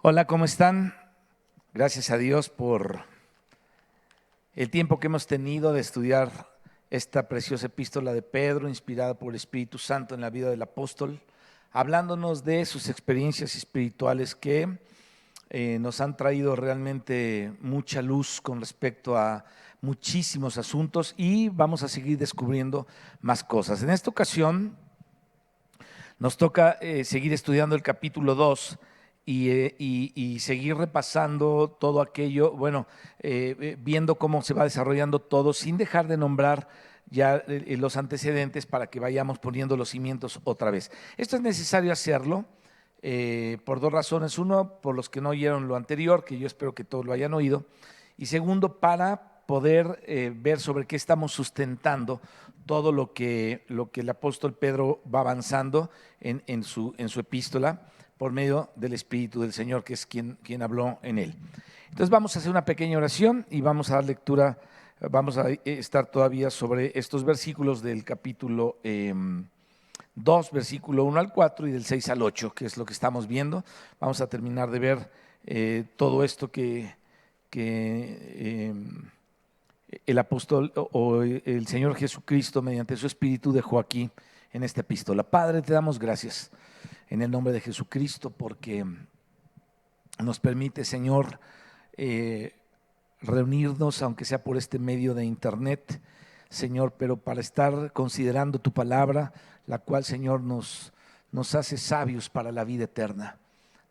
Hola, ¿cómo están? Gracias a Dios por el tiempo que hemos tenido de estudiar esta preciosa epístola de Pedro, inspirada por el Espíritu Santo en la vida del apóstol, hablándonos de sus experiencias espirituales que nos han traído realmente mucha luz con respecto a muchísimos asuntos y vamos a seguir descubriendo más cosas. En esta ocasión nos toca seguir estudiando el capítulo 2 y seguir repasando todo aquello, viendo cómo se va desarrollando todo, sin dejar de nombrar ya los antecedentes para que vayamos poniendo los cimientos otra vez. Esto es necesario hacerlo por dos razones. Uno, por los que no oyeron lo anterior, que yo espero que todos lo hayan oído. Y segundo, para poder ver sobre qué estamos sustentando todo lo que el apóstol Pedro va avanzando en su epístola por medio del Espíritu del Señor, que es quien habló en él. Entonces vamos a hacer una pequeña oración y vamos a dar lectura, vamos a estar todavía sobre estos versículos del capítulo 2, versículo 1 al 4 y del 6 al 8, que es lo que estamos viendo. Vamos a terminar de ver todo esto que el apóstol o el Señor Jesucristo mediante su Espíritu dejó aquí en esta epístola. Padre, te damos gracias en el nombre de Jesucristo porque nos permite, Señor, reunirnos, aunque sea por este medio de internet, Señor, pero para estar considerando tu palabra, la cual, Señor, nos hace sabios para la vida eterna.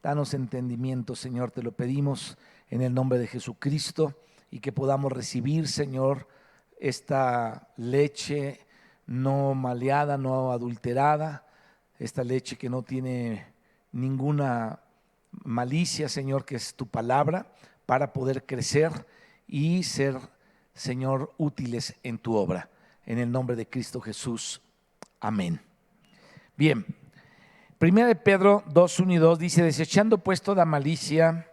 Danos entendimiento, Señor, te lo pedimos en el nombre de Jesucristo, y que podamos recibir, Señor, esta leche no maleada, no adulterada, esta leche que no tiene ninguna malicia, Señor, que es tu palabra, para poder crecer y ser, Señor, útiles en tu obra. En el nombre de Cristo Jesús. Amén. Bien, Primera de Pedro 2, 1 y 2 dice: desechando pues toda malicia,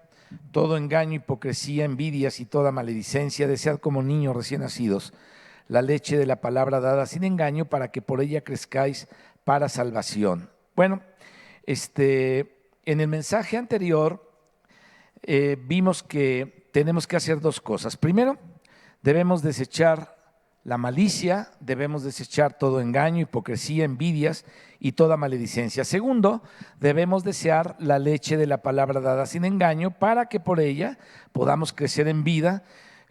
todo engaño, hipocresía, envidias y toda maledicencia, desead como niños recién nacidos la leche de la palabra dada sin engaño, para que por ella crezcáis para salvación. Bueno, en el mensaje anterior vimos que tenemos que hacer dos cosas. Primero, debemos desechar la malicia, debemos desechar todo engaño, hipocresía, envidias y toda maledicencia. Segundo, debemos desear la leche de la palabra dada sin engaño, para que por ella podamos crecer en vida.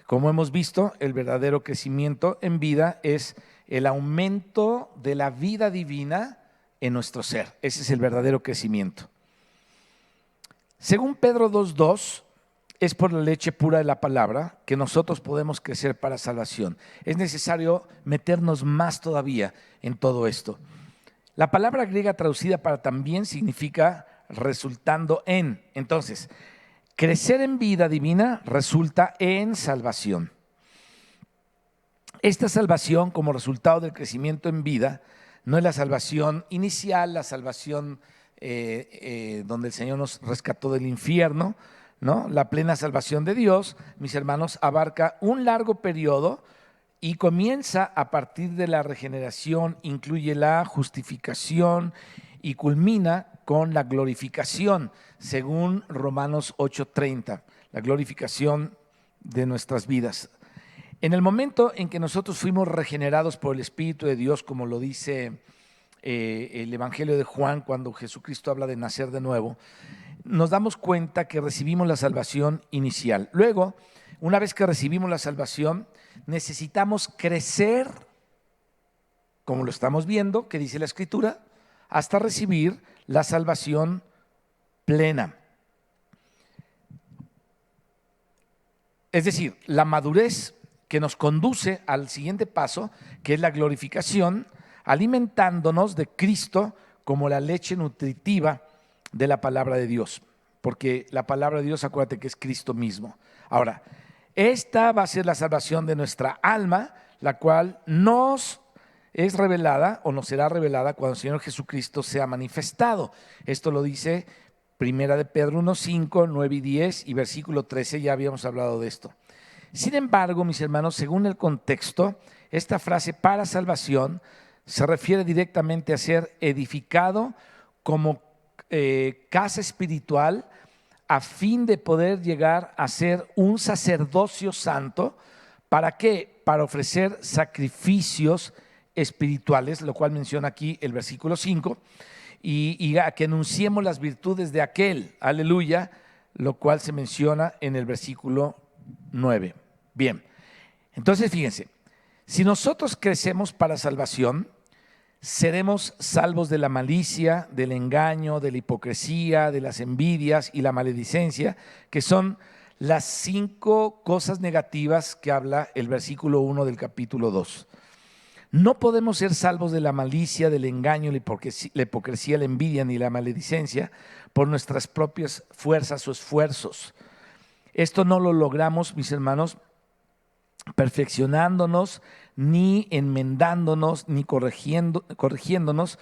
Como hemos visto, el verdadero crecimiento en vida es el aumento de la vida divina en nuestro ser. Ese es el verdadero crecimiento. Según Pedro 2:2, es por la leche pura de la palabra que nosotros podemos crecer para salvación. Es necesario meternos más todavía en todo esto. La palabra griega traducida para también significa resultando en. Entonces, crecer en vida divina resulta en salvación. Esta salvación, como resultado del crecimiento en vida, no es la salvación inicial, la salvación donde el Señor nos rescató del infierno, ¿no? La plena salvación de Dios, mis hermanos, abarca un largo periodo y comienza a partir de la regeneración, incluye la justificación y culmina con la glorificación, según Romanos 8:30, la glorificación de nuestras vidas. En el momento en que nosotros fuimos regenerados por el Espíritu de Dios, como lo dice el Evangelio de Juan, cuando Jesucristo habla de nacer de nuevo, nos damos cuenta que recibimos la salvación inicial. Luego, una vez que recibimos la salvación, necesitamos crecer, como lo estamos viendo, que dice la Escritura, hasta recibir la salvación plena. Es decir, la madurez que nos conduce al siguiente paso, que es la glorificación, alimentándonos de Cristo como la leche nutritiva de la palabra de Dios, porque la palabra de Dios, acuérdate que es Cristo mismo. Ahora, esta va a ser la salvación de nuestra alma, la cual nos es revelada o nos será revelada cuando el Señor Jesucristo sea manifestado. Esto lo dice Primera de Pedro 1:5, 9 y 10 y versículo 13, ya habíamos hablado de esto. Sin embargo, mis hermanos, según el contexto, esta frase para salvación se refiere directamente a ser edificado como casa espiritual a fin de poder llegar a ser un sacerdocio santo. ¿Para qué? Para ofrecer sacrificios espirituales, lo cual menciona aquí el versículo 5, y a que anunciemos las virtudes de aquel, aleluya, lo cual se menciona en el versículo 9. Bien, entonces fíjense, si nosotros crecemos para salvación, seremos salvos de la malicia, del engaño, de la hipocresía, de las envidias y la maledicencia, que son las 5 cosas negativas que habla el versículo 1 del capítulo 2. No podemos ser salvos de la malicia, del engaño, la hipocresía, la envidia ni la maledicencia por nuestras propias fuerzas o esfuerzos. Esto no lo logramos, mis hermanos, perfeccionándonos, ni enmendándonos, ni corrigiéndonos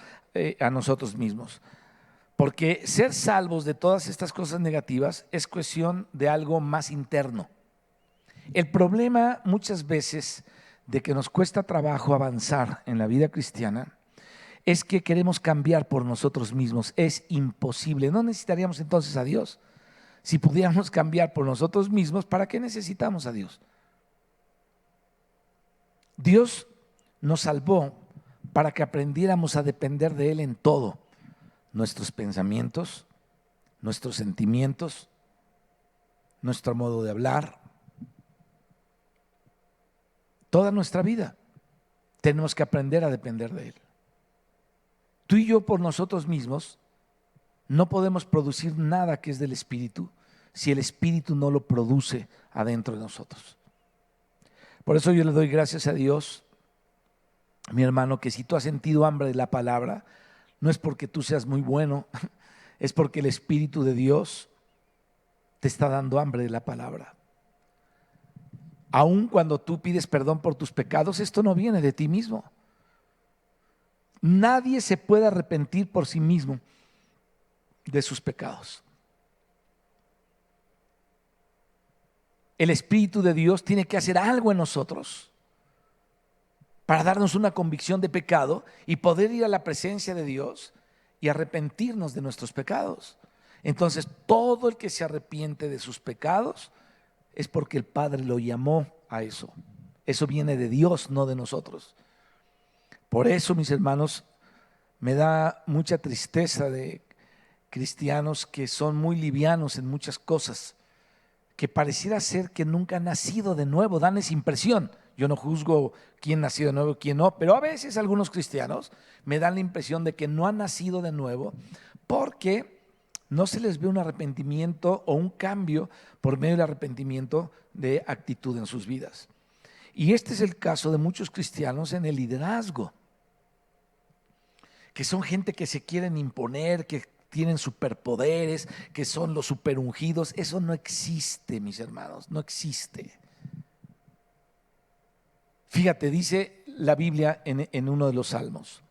a nosotros mismos. Porque ser salvos de todas estas cosas negativas es cuestión de algo más interno. El problema muchas veces de que nos cuesta trabajo avanzar en la vida cristiana es que queremos cambiar por nosotros mismos. Es imposible. No necesitaríamos entonces a Dios. Si pudiéramos cambiar por nosotros mismos, ¿para qué necesitamos a Dios? Dios nos salvó para que aprendiéramos a depender de Él en todo. Nuestros pensamientos, nuestros sentimientos, nuestro modo de hablar, toda nuestra vida tenemos que aprender a depender de Él. Tú y yo por nosotros mismos no podemos producir nada que es del Espíritu si el Espíritu no lo produce adentro de nosotros. Por eso yo le doy gracias a Dios, mi hermano, que si tú has sentido hambre de la palabra, no es porque tú seas muy bueno, es porque el Espíritu de Dios te está dando hambre de la palabra. Aun cuando tú pides perdón por tus pecados, esto no viene de ti mismo. Nadie se puede arrepentir por sí mismo de sus pecados. El Espíritu de Dios tiene que hacer algo en nosotros para darnos una convicción de pecado y poder ir a la presencia de Dios y arrepentirnos de nuestros pecados. Entonces, todo el que se arrepiente de sus pecados es porque el Padre lo llamó a eso. Eso viene de Dios, no de nosotros. Por eso, mis hermanos, me da mucha tristeza de cristianos que son muy livianos en muchas cosas, que pareciera ser que nunca han nacido de nuevo, dan esa impresión. Yo no juzgo quién nació de nuevo y quién no, pero a veces algunos cristianos me dan la impresión de que no han nacido de nuevo porque no se les ve un arrepentimiento o un cambio por medio del arrepentimiento de actitud en sus vidas. Y este es el caso de muchos cristianos en el liderazgo, que son gente que se quieren imponer, que tienen superpoderes, que son los superungidos. Eso no existe, mis hermanos, no existe. Fíjate, dice la Biblia en uno de los salmos: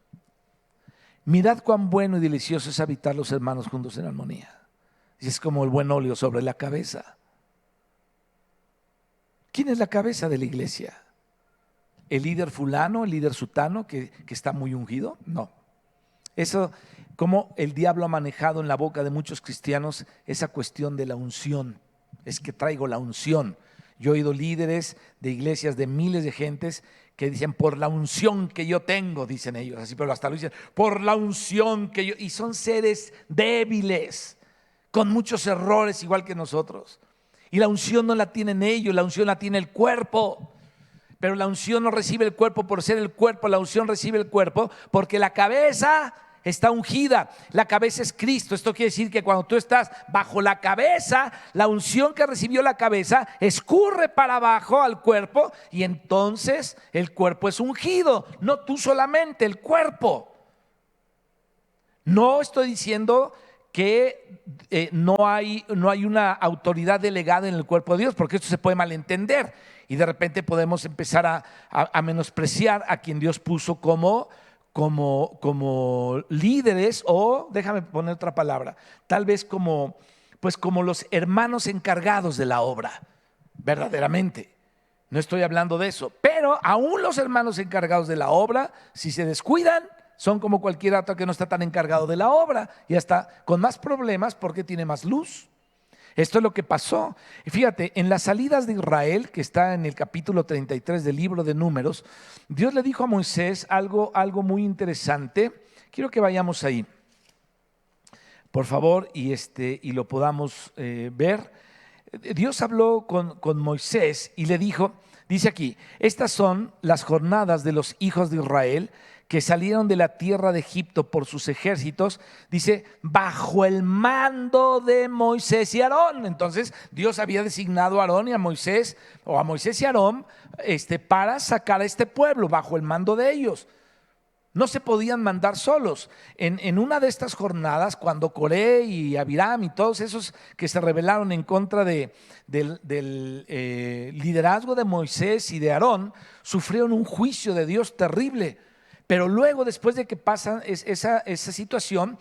mirad cuán bueno y delicioso es habitar los hermanos juntos en armonía. Y es como el buen óleo sobre la cabeza. ¿Quién es la cabeza de la iglesia? ¿El líder fulano, el líder sutano que está muy ungido? No. Eso, como el diablo ha manejado en la boca de muchos cristianos esa cuestión de la unción. Es que traigo la unción. Yo he oído líderes de iglesias de miles de gentes que dicen, por la unción que yo tengo, dicen ellos, así, pero hasta lo dicen, por la unción que yo, y son seres débiles, con muchos errores igual que nosotros. Y la unción no la tienen ellos, la unción la tiene el cuerpo. Pero la unción no recibe el cuerpo por ser el cuerpo, la unción recibe el cuerpo porque la cabeza está ungida. La cabeza es Cristo. Esto quiere decir que cuando tú estás bajo la cabeza, la unción que recibió la cabeza escurre para abajo al cuerpo y entonces el cuerpo es ungido. No tú solamente, el cuerpo. No estoy diciendo que no hay una autoridad delegada en el cuerpo de Dios, porque esto se puede malentender y de repente podemos empezar a menospreciar a quien Dios puso como líderes, o déjame poner otra palabra, tal vez como los hermanos encargados de la obra, verdaderamente. No estoy hablando de eso, pero aún los hermanos encargados de la obra, si se descuidan, son como cualquier otro que no está tan encargado de la obra y está con más problemas porque tiene más luz. Esto es lo que pasó. Y fíjate, en las salidas de Israel, que está en el capítulo 33 del libro de Números, Dios le dijo a Moisés algo muy interesante. Quiero que vayamos ahí, por favor, y lo podamos ver. Dios habló con Moisés y le dijo, dice aquí, estas son las jornadas de los hijos de Israel que salieron de la tierra de Egipto por sus ejércitos, dice, bajo el mando de Moisés y Aarón. Entonces Dios había designado a Aarón y a Moisés, o a Moisés y Aarón, para sacar a este pueblo bajo el mando de ellos. No se podían mandar solos. En una de estas jornadas, cuando Coré y Abiram y todos esos que se rebelaron en contra del liderazgo de Moisés y de Aarón, sufrieron un juicio de Dios terrible. Pero luego, después de que pasa esa situación,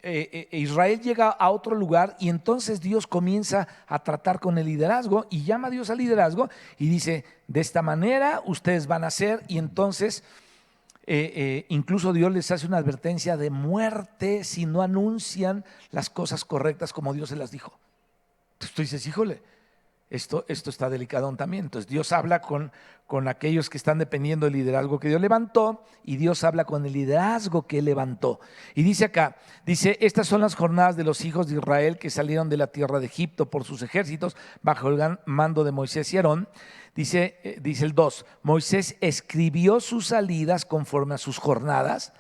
Israel llega a otro lugar y entonces Dios comienza a tratar con el liderazgo y llama a Dios al liderazgo y dice, de esta manera ustedes van a hacer, y entonces incluso Dios les hace una advertencia de muerte si no anuncian las cosas correctas como Dios se las dijo. Entonces tú dices, híjole, esto está delicado también. Entonces Dios habla con aquellos que están dependiendo del liderazgo que Dios levantó, y Dios habla con el liderazgo que Él levantó. Y dice acá, dice, estas son las jornadas de los hijos de Israel que salieron de la tierra de Egipto por sus ejércitos bajo el mando de Moisés y Aarón. Dice el 2, Moisés escribió sus salidas conforme a sus jornadas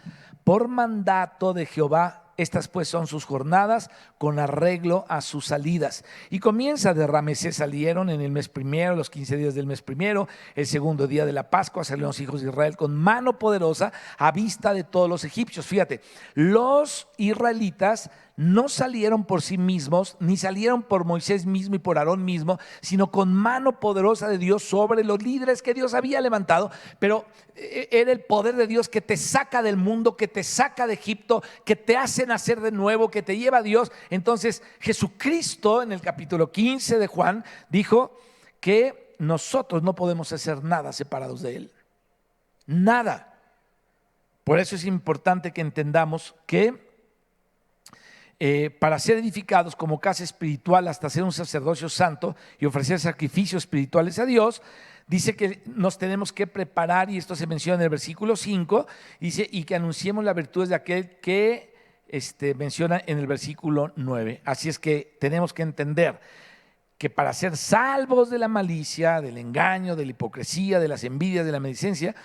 por mandato de Jehová. Estas pues son sus jornadas con arreglo a sus salidas. Y comienza de Ramesés, salieron en el mes primero, los 15 días del mes primero, el segundo día de la Pascua, salieron los hijos de Israel con mano poderosa a vista de todos los egipcios. Fíjate, los israelitas no salieron por sí mismos, ni salieron por Moisés mismo y por Aarón mismo, sino con mano poderosa de Dios sobre los líderes que Dios había levantado. Pero era el poder de Dios que te saca del mundo, que te saca de Egipto, que te hace nacer de nuevo, que te lleva a Dios. Entonces Jesucristo, en el capítulo 15 de Juan, dijo que nosotros no podemos hacer nada separados de Él. Nada. Por eso es importante que entendamos que para ser edificados como casa espiritual hasta ser un sacerdocio santo y ofrecer sacrificios espirituales a Dios, dice que nos tenemos que preparar, y esto se menciona en el versículo 5, dice, y que anunciemos las virtudes de aquel que menciona en el versículo 9. Así es que tenemos que entender que para ser salvos de la malicia, del engaño, de la hipocresía, de las envidias, de la maledicencia,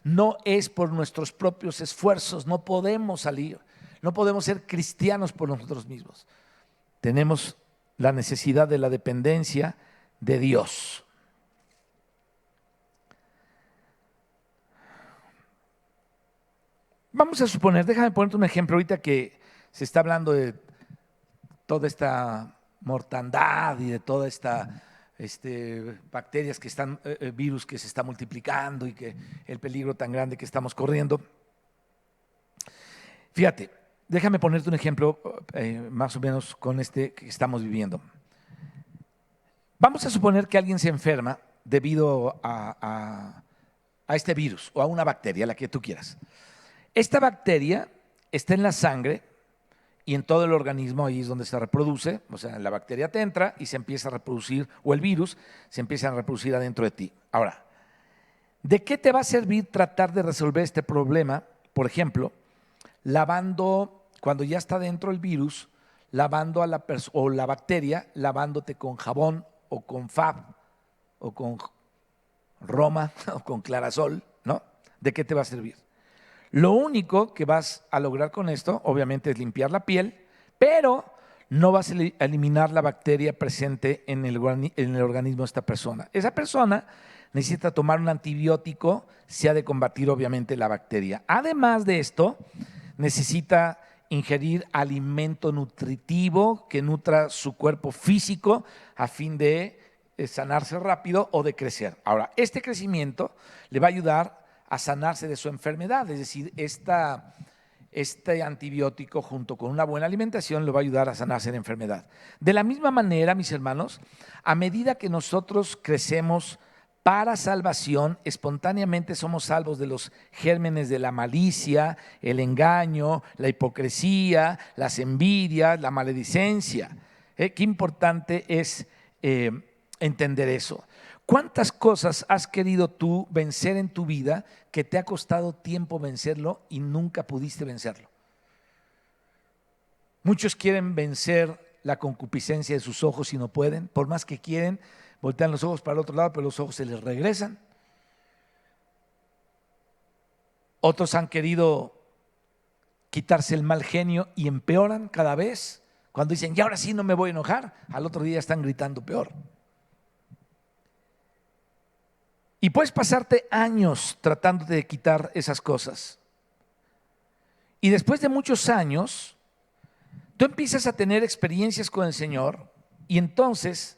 no es por nuestros propios esfuerzos. No podemos salir, no podemos ser cristianos por nosotros mismos. Tenemos la necesidad de la dependencia de Dios. Vamos a suponer, déjame ponerte un ejemplo ahorita que se está hablando de toda esta mortandad y de toda esta bacterias que están, virus que se está multiplicando, y que el peligro tan grande que estamos corriendo. Fíjate, déjame ponerte un ejemplo más o menos con que estamos viviendo. Vamos a suponer que alguien se enferma debido a este virus o a una bacteria, la que tú quieras. Esta bacteria está en la sangre y en todo el organismo, ahí es donde se reproduce. O sea, la bacteria te entra y se empieza a reproducir, o el virus se empieza a reproducir adentro de ti. Ahora, ¿de qué te va a servir tratar de resolver este problema? Por ejemplo, lavando, cuando ya está dentro el virus, lavando a la bacteria, lavándote con jabón o con Fab o con Roma o con Clarasol, ¿no? ¿De qué te va a servir? Lo único que vas a lograr con esto, obviamente, es limpiar la piel, pero no vas a eliminar la bacteria presente en el organismo de esta persona. Esa persona necesita tomar un antibiótico si ha de combatir, obviamente, la bacteria. Además de esto, necesita ingerir alimento nutritivo que nutra su cuerpo físico a fin de sanarse rápido o de crecer. Ahora, este crecimiento le va a ayudar a sanarse de su enfermedad, es decir, este antibiótico junto con una buena alimentación le va a ayudar a sanarse de la enfermedad. De la misma manera, mis hermanos, a medida que nosotros crecemos para salvación, espontáneamente somos salvos de los gérmenes de la malicia, el engaño, la hipocresía, las envidias, la maledicencia. Qué importante es entender eso. ¿Cuántas cosas has querido tú vencer en tu vida que te ha costado tiempo vencerlo y nunca pudiste vencerlo? Muchos quieren vencer la concupiscencia de sus ojos y no pueden. Por más que quieren, voltean los ojos para el otro lado, pero los ojos se les regresan. Otros han querido quitarse el mal genio y empeoran cada vez. Cuando dicen, ya ahora sí no me voy a enojar, al otro día están gritando peor. Y puedes pasarte años tratando de quitar esas cosas. Y después de muchos años, tú empiezas a tener experiencias con el Señor y entonces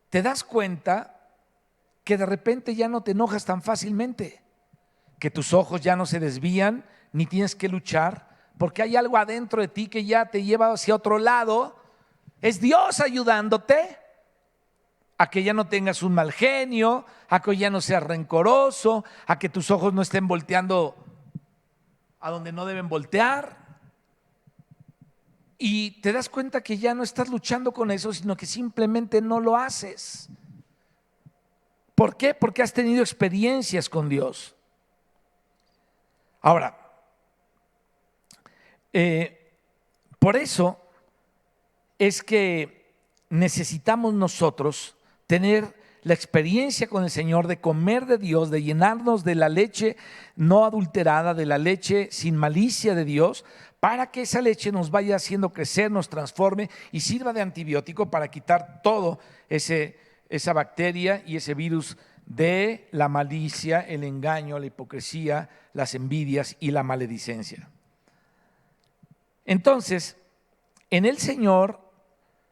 te das cuenta que de repente ya no te enojas tan fácilmente, que tus ojos ya no se desvían, ni tienes que luchar, porque hay algo adentro de ti que ya te lleva hacia otro lado. Es Dios ayudándote a que ya no tengas un mal genio, a que ya no seas rencoroso, a que tus ojos no estén volteando a donde no deben voltear. Y te das cuenta que ya no estás luchando con eso, sino que simplemente no lo haces. ¿Por qué? Porque has tenido experiencias con Dios. Ahora, por eso es que necesitamos nosotros tener la experiencia con el Señor de comer de Dios, de llenarnos de la leche no adulterada, de la leche sin malicia de Dios, para que esa leche nos vaya haciendo crecer, nos transforme y sirva de antibiótico para quitar todo esa bacteria y ese virus de la malicia, el engaño, la hipocresía, las envidias y la maledicencia. Entonces, en el Señor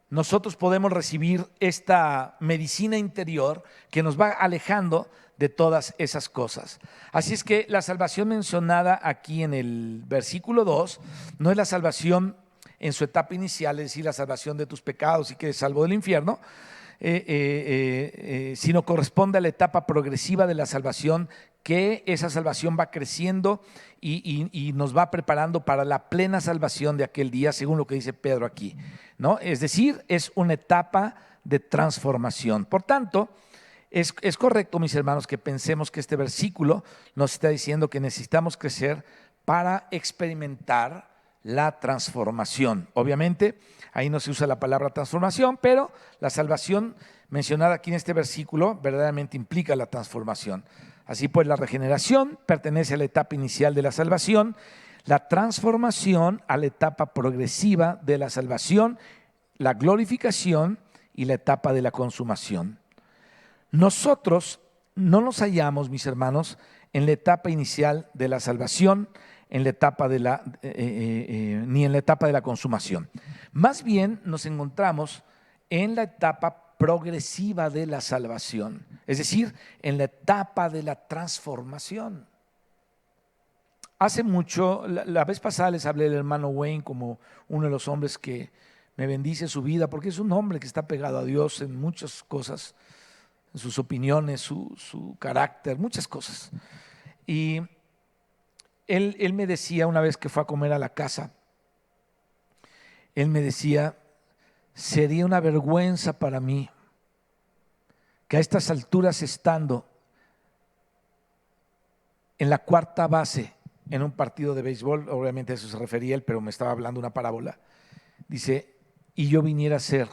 nosotros podemos recibir esta medicina interior que nos va alejando de todas esas cosas. Así es que la salvación mencionada aquí en el versículo 2 no es la salvación en su etapa inicial, es decir, la salvación de tus pecados y que eres salvo del infierno, sino corresponde a la etapa progresiva de la salvación, que esa salvación va creciendo y nos va preparando para la plena salvación de aquel día, según lo que dice Pedro aquí, ¿no? Es decir, es una etapa de transformación. Por tanto, es correcto, mis hermanos, que pensemos que este versículo nos está diciendo que necesitamos crecer para experimentar la transformación. Obviamente, ahí no se usa la palabra transformación, pero la salvación mencionada aquí en este versículo verdaderamente implica la transformación. Así pues, la regeneración pertenece a la etapa inicial de la salvación, la transformación a la etapa progresiva de la salvación, la glorificación y la etapa de la consumación. Nosotros no nos hallamos, mis hermanos, en la etapa inicial de la salvación, en la etapa de ni en la etapa de la consumación. Más bien nos encontramos en la etapa progresiva de la salvación, es decir, en la etapa de la transformación. Hace mucho, la vez pasada les hablé del hermano Wayne como uno de los hombres que me bendice su vida, porque es un hombre que está pegado a Dios en muchas cosas, en sus opiniones, su carácter, muchas cosas. Y él me decía una vez que fue a comer a la casa, él me decía, sería una vergüenza para mí que a estas alturas, estando en la cuarta base en un partido de béisbol, obviamente a eso se refería él, pero me estaba hablando una parábola, dice, y yo viniera a ser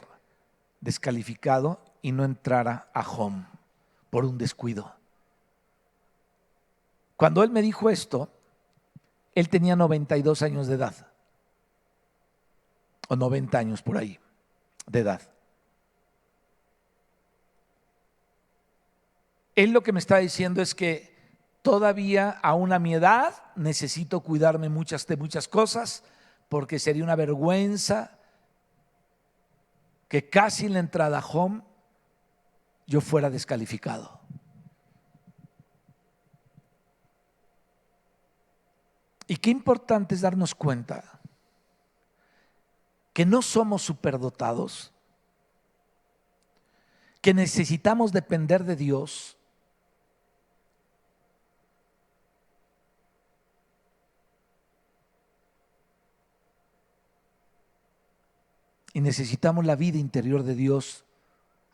descalificado y no entrara a home por un descuido. Cuando él me dijo esto, él tenía 92 años de edad, o 90 años por ahí de edad. Él lo que me está diciendo es que todavía aún a mi edad necesito cuidarme de muchas cosas, porque sería una vergüenza que casi en la entrada a home yo fuera descalificado. Y qué importante es darnos cuenta que no somos superdotados, que necesitamos depender de Dios, Y necesitamos la vida interior de Dios,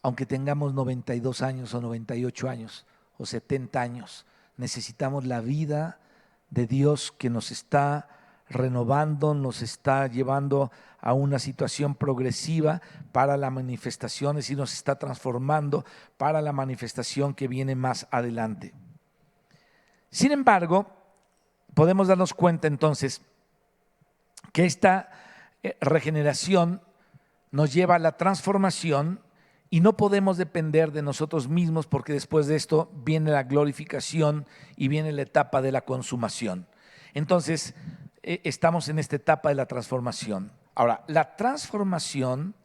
aunque tengamos 92 años o 98 años o 70 años. Necesitamos la vida de Dios que nos está renovando, nos está llevando a una situación progresiva para la manifestación, es decir, nos está transformando para la manifestación que viene más adelante. Sin embargo, podemos darnos cuenta entonces que esta regeneración nos lleva a la transformación y no podemos depender de nosotros mismos, porque después de esto viene la glorificación y viene la etapa de la consumación. Entonces, estamos en esta etapa de la transformación. Ahora, la transformación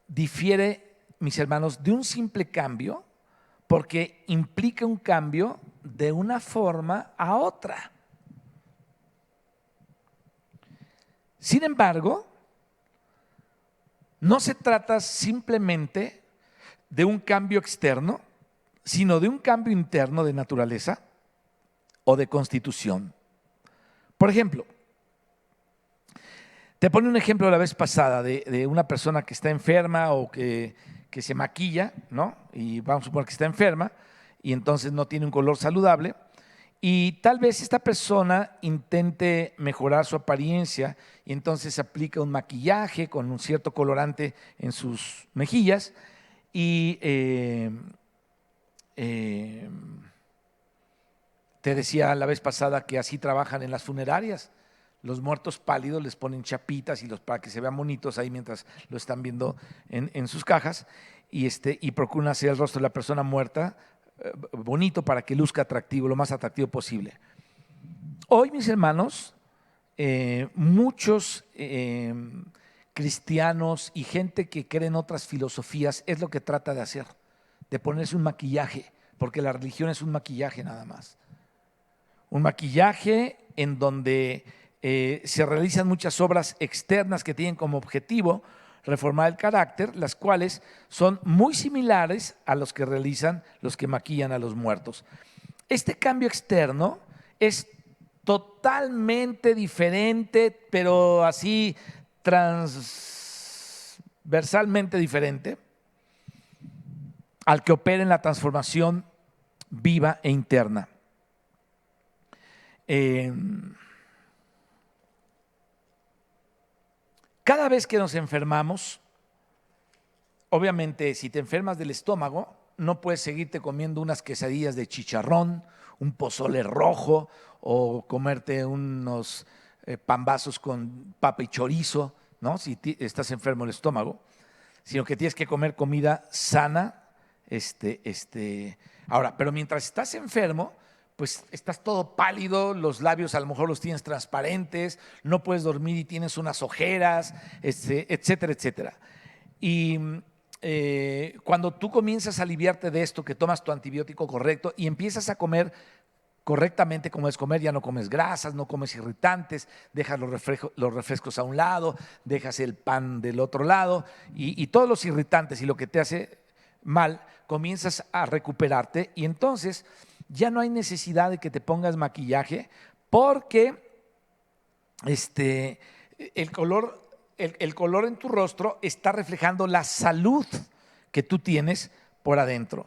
difiere, mis hermanos, de un simple cambio, porque implica un cambio de una forma a otra. Sin embargo, no se trata simplemente de un cambio externo, sino de un cambio interno de naturaleza o de constitución. Por ejemplo, te pone un ejemplo la vez pasada de una persona que está enferma o que se maquilla, ¿no? Y vamos a suponer que está enferma y entonces no tiene un color saludable. Y tal vez esta persona intente mejorar su apariencia y entonces aplica un maquillaje con un cierto colorante en sus mejillas y te decía la vez pasada que así trabajan en las funerarias. Los muertos pálidos les ponen chapitas para que se vean bonitos ahí mientras lo están viendo en sus cajas y procuran hacer el rostro de la persona muerta bonito para que luzca atractivo, lo más atractivo posible. Hoy, mis hermanos, muchos cristianos y gente que cree en otras filosofías es lo que trata de hacer, de ponerse un maquillaje, porque la religión es un maquillaje nada más. Un maquillaje en donde se realizan muchas obras externas que tienen como objetivo reformar el carácter, las cuales son muy similares a los que realizan los que maquillan a los muertos. Este cambio externo es totalmente diferente, pero así transversalmente diferente al que opera en la transformación viva e interna. Cada vez que nos enfermamos, obviamente si te enfermas del estómago, no puedes seguirte comiendo unas quesadillas de chicharrón, un pozole rojo o comerte unos pambazos con papa y chorizo, ¿no? Si estás enfermo del estómago, sino que tienes que comer comida sana. Ahora, pero mientras estás enfermo, pues estás todo pálido, los labios a lo mejor los tienes transparentes, no puedes dormir y tienes unas ojeras, etcétera, etcétera. Y cuando tú comienzas a aliviarte de esto, que tomas tu antibiótico correcto y empiezas a comer correctamente como es comer, ya no comes grasas, no comes irritantes, dejas los refrescos a un lado, dejas el pan del otro lado y todos los irritantes y lo que te hace mal, comienzas a recuperarte y entonces ya no hay necesidad de que te pongas maquillaje porque el color en tu rostro está reflejando la salud que tú tienes por adentro.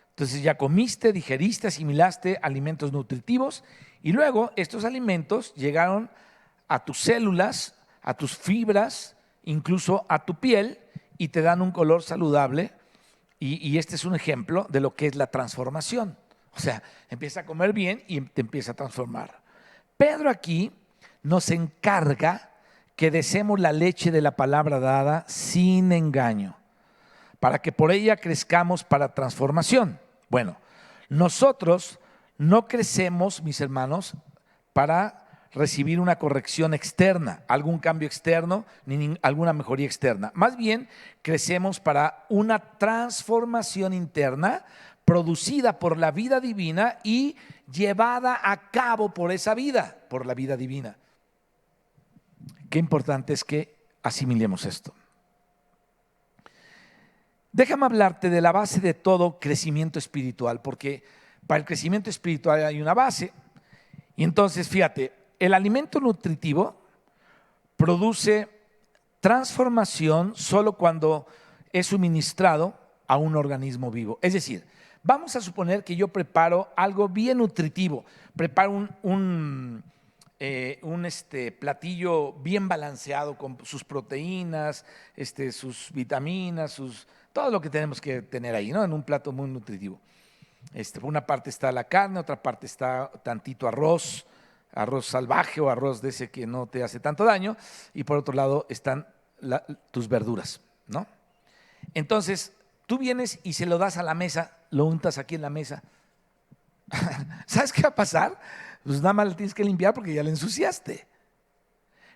Entonces ya comiste, digeriste, asimilaste alimentos nutritivos y luego estos alimentos llegaron a tus células, a tus fibras, incluso a tu piel y te dan un color saludable y este es un ejemplo de lo que es la transformación. O sea, empieza a comer bien y te empieza a transformar. Pedro aquí nos encarga que deseemos la leche de la palabra dada sin engaño, para que por ella crezcamos para transformación. Bueno, nosotros no crecemos, mis hermanos, para recibir una corrección externa, algún cambio externo, ni alguna mejoría externa. Más bien, crecemos para una transformación interna producida por la vida divina y llevada a cabo por esa vida, por la vida divina. Qué importante es que asimilemos esto. Déjame hablarte de la base de todo crecimiento espiritual, porque para el crecimiento espiritual hay una base. Y entonces, fíjate, el alimento nutritivo produce transformación solo cuando es suministrado a un organismo vivo. Es decir, vamos a suponer que yo preparo algo bien nutritivo, preparo un platillo bien balanceado con sus proteínas, sus vitaminas, todo lo que tenemos que tener ahí, ¿no? En un plato muy nutritivo. Por una parte está la carne, otra parte está tantito arroz salvaje o arroz de ese que no te hace tanto daño, y por otro lado están tus verduras, ¿no? Entonces, tú vienes y se lo das a la mesa, lo untas aquí en la mesa. ¿Sabes qué va a pasar? Pues nada más lo tienes que limpiar porque ya lo ensuciaste.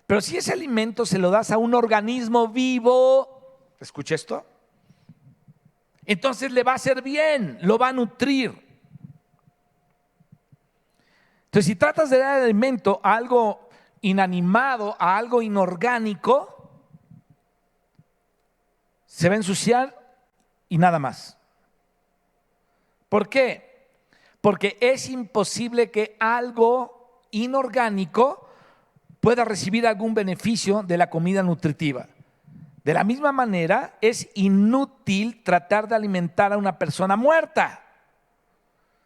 Pero si ese alimento se lo das a un organismo vivo, ¿escucha esto? Entonces le va a hacer bien, lo va a nutrir. Entonces, si tratas de dar alimento a algo inanimado, a algo inorgánico, se va a ensuciar y nada más. ¿Por qué? Porque es imposible que algo inorgánico pueda recibir algún beneficio de la comida nutritiva. De la misma manera, es inútil tratar de alimentar a una persona muerta.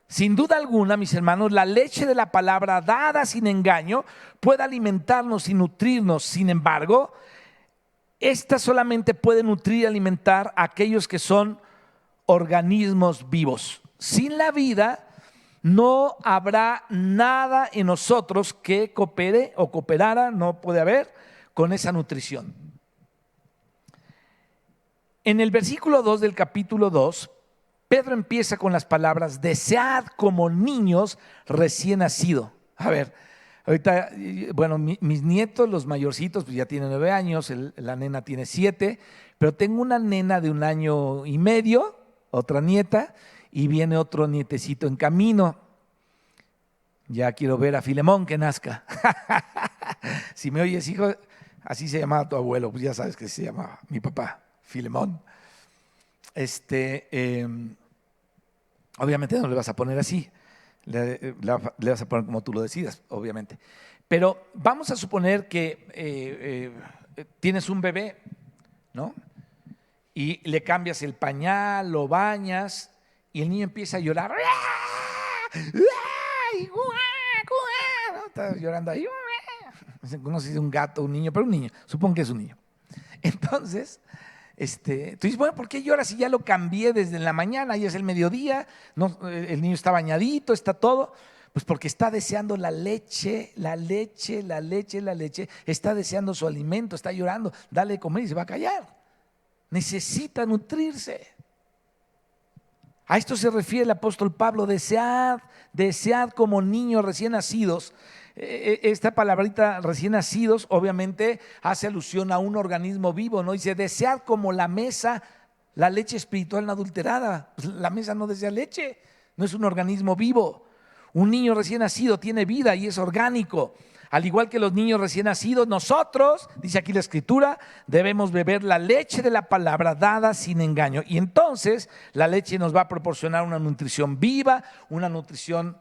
Sin duda alguna, mis hermanos, la leche de la palabra dada sin engaño puede alimentarnos y nutrirnos. Sin embargo, esta solamente puede nutrir y alimentar a aquellos que son organismos vivos. Sin la vida no habrá nada en nosotros que coopere o cooperara, no puede haber, con esa nutrición. En el versículo 2 del capítulo 2, Pedro empieza con las palabras: desead como niños recién nacidos. A ver, ahorita, bueno, mis nietos, los mayorcitos, pues ya tienen 9 años, la nena tiene 7, pero tengo una nena de 1 año y medio, otra nieta, y viene otro nietecito en camino. Ya quiero ver a Filemón que nazca. Si me oyes, hijo, así se llamaba tu abuelo, pues ya sabes que se llamaba mi papá, Filemón. Obviamente no le vas a poner así, le vas a poner como tú lo decidas, obviamente. Pero vamos a suponer que tienes un bebé, ¿no? Y le cambias el pañal, lo bañas y el niño empieza a llorar. ¿No? Está llorando ahí. No sé si es un gato, un niño, pero un niño, supongo que es un niño. Entonces, tú dices, bueno, ¿por qué lloras si ya lo cambié desde la mañana? Ya es el mediodía, no, el niño está bañadito, está todo. Pues porque está deseando la leche, está deseando su alimento, está llorando, dale de comer y se va a callar. Necesita nutrirse. A esto se refiere el apóstol Pablo: desead como niños recién nacidos. Esta palabrita recién nacidos obviamente hace alusión a un organismo vivo, ¿no? Dice: desead como la mesa, la leche espiritual no adulterada. Pues la mesa no desea leche, no es un organismo vivo. Un niño recién nacido tiene vida y es orgánico. Al igual que los niños recién nacidos, nosotros, dice aquí la Escritura, debemos beber la leche de la palabra dada sin engaño. Y entonces la leche nos va a proporcionar una nutrición viva, una nutrición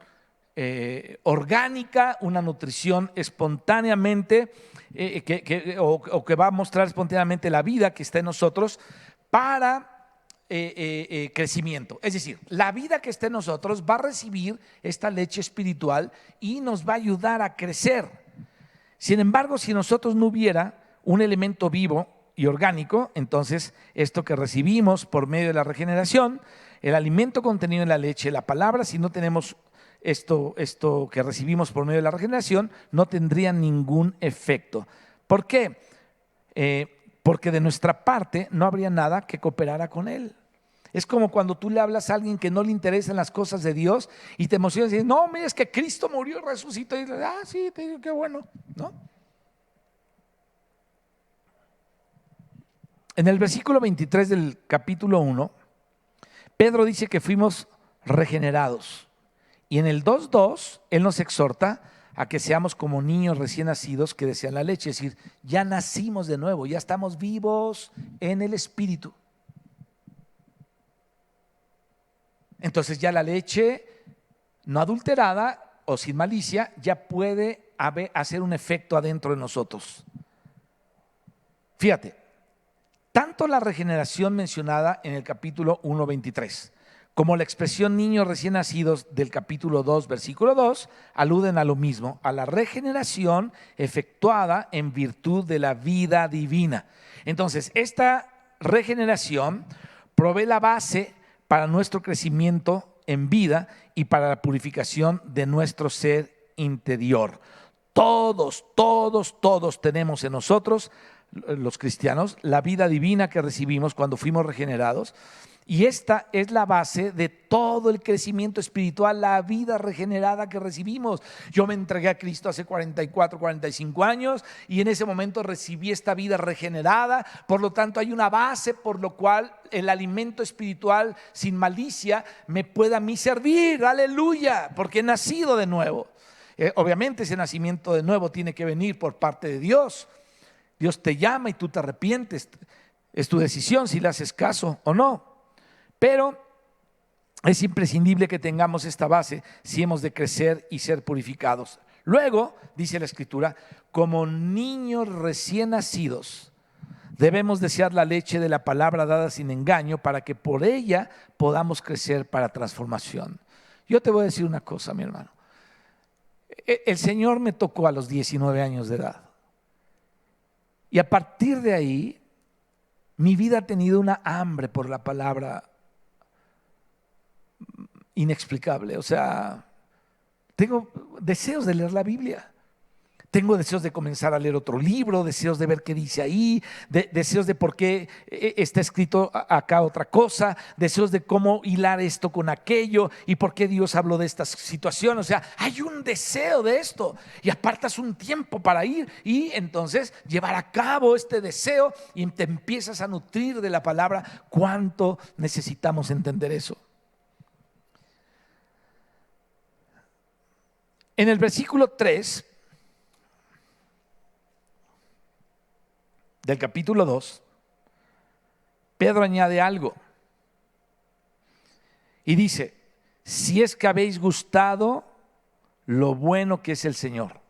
orgánica, una nutrición espontáneamente, que va a mostrar espontáneamente la vida que está en nosotros para crecimiento. Es decir, la vida que está en nosotros va a recibir esta leche espiritual y nos va a ayudar a crecer. Sin embargo, si nosotros no hubiera un elemento vivo y orgánico, entonces esto que recibimos por medio de la regeneración, el alimento contenido en la leche, la palabra, si no tenemos esto que recibimos por medio de la regeneración, no tendría ningún efecto. ¿Por qué? Porque de nuestra parte no habría nada que cooperara con él. Es como cuando tú le hablas a alguien que no le interesan las cosas de Dios y te emocionas y dices: no, mira, es que Cristo murió y resucitó. Y dices: sí, te digo, qué bueno, ¿no? En el versículo 23 del capítulo 1, Pedro dice que fuimos regenerados. Y en el 2:2, él nos exhorta a que seamos como niños recién nacidos que desean la leche. Es decir, ya nacimos de nuevo, ya estamos vivos en el Espíritu. Entonces ya la leche no adulterada o sin malicia ya puede hacer un efecto adentro de nosotros. Fíjate, tanto la regeneración mencionada en el capítulo 1:23 como la expresión niños recién nacidos del capítulo 2, versículo 2, aluden a lo mismo, a la regeneración efectuada en virtud de la vida divina. Entonces, esta regeneración provee la base para nuestro crecimiento en vida y para la purificación de nuestro ser interior. Todos tenemos en nosotros, los cristianos, la vida divina que recibimos cuando fuimos regenerados. Y esta es la base de todo el crecimiento espiritual, la vida regenerada que recibimos. Yo me entregué a Cristo hace 44, 45 años y en ese momento recibí esta vida regenerada. Por lo tanto, hay una base por lo cual el alimento espiritual sin malicia me puede a mí servir. Aleluya, porque he nacido de nuevo. Obviamente ese nacimiento de nuevo tiene que venir por parte de Dios. Dios te llama y tú te arrepientes. Es tu decisión si le haces caso o no. Pero es imprescindible que tengamos esta base si hemos de crecer y ser purificados. Luego, dice la Escritura, como niños recién nacidos, debemos desear la leche de la palabra dada sin engaño para que por ella podamos crecer para transformación. Yo te voy a decir una cosa, mi hermano. El Señor me tocó a los 19 años de edad. Y a partir de ahí, mi vida ha tenido una hambre por la palabra inexplicable. O sea, tengo deseos de leer la Biblia. Tengo deseos de comenzar a leer otro libro, deseos de ver qué dice ahí, deseos de por qué está escrito acá otra cosa, deseos de cómo hilar esto con aquello y por qué Dios habló de esta situación. O sea, hay un deseo de esto y apartas un tiempo para ir y entonces llevar a cabo este deseo y te empiezas a nutrir de la palabra. ¿Cuánto necesitamos entender eso? En el versículo 3 del capítulo 2, Pedro añade algo y dice: si es que habéis gustado lo bueno que es el Señor.